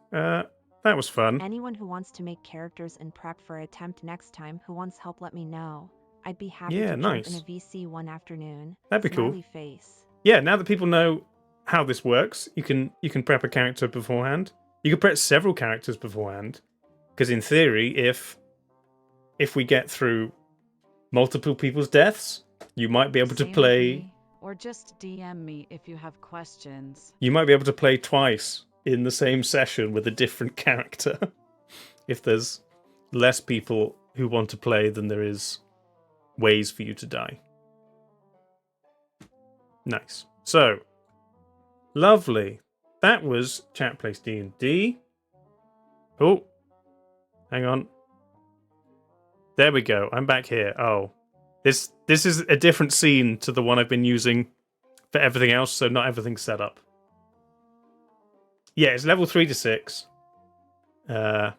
That was fun. Anyone who wants to make characters and prep for attempt next time who wants help, let me know. I'd be happy Yeah, to nice. jump in a VC one afternoon. That'd be cool. Smiley face. Yeah, now that people know how this works, you can prep a character beforehand. You can prep several characters beforehand, because in theory, if we get through multiple people's deaths, you might be able to Say play. with me, or just DM me if you have questions. You might be able to play twice in the same session with a different character, if there's less people who want to play than there is ways for you to die. Nice. So, lovely. That was Chat Plays D&D. Oh, hang on. There we go. I'm back here. Oh, this is a different scene to the one I've been using for everything else, so not everything's set up. Yeah, it's level 3 to 6. Whatever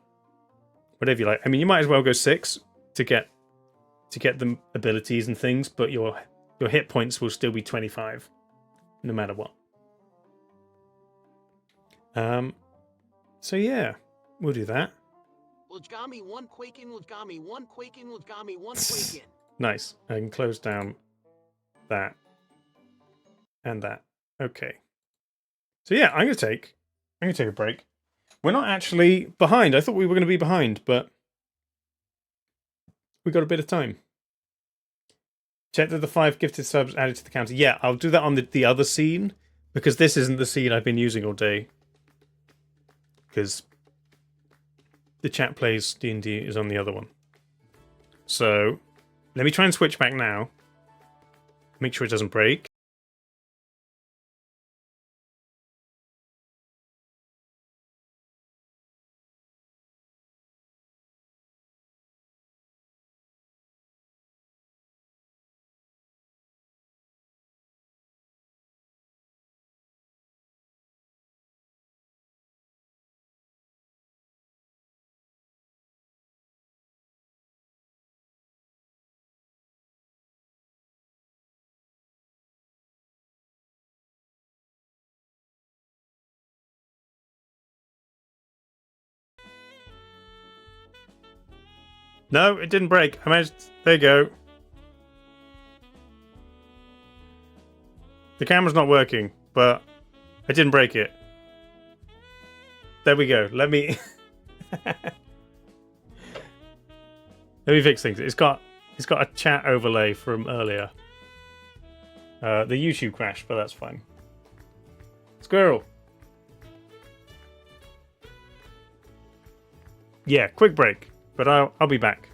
you like. I mean, you might as well go 6 to get the abilities and things, but your hit points will still be 25, no matter what. So yeah, we'll do that. Lujgami one quaking, Lujgami one quaking, Lujgami one quaking. Nice. I can close down that and that. Okay. So yeah, I'm gonna take a break. We're not actually behind. I thought we were going to be behind, but We got a bit of time. Check that the 5 gifted subs added to the counter. Yeah, I'll do that on the other scene, because this isn't the scene I've been using all day. Because the chat plays D&D is on the other one. So, let me try and switch back now. Make sure it doesn't break. No, it didn't break. I managed. There you go. The camera's not working, but I didn't break it. There we go. Let me let me fix things. It's got a chat overlay from earlier. The YouTube crashed, but that's fine. Squirrel. Yeah, quick break, but I'll be back.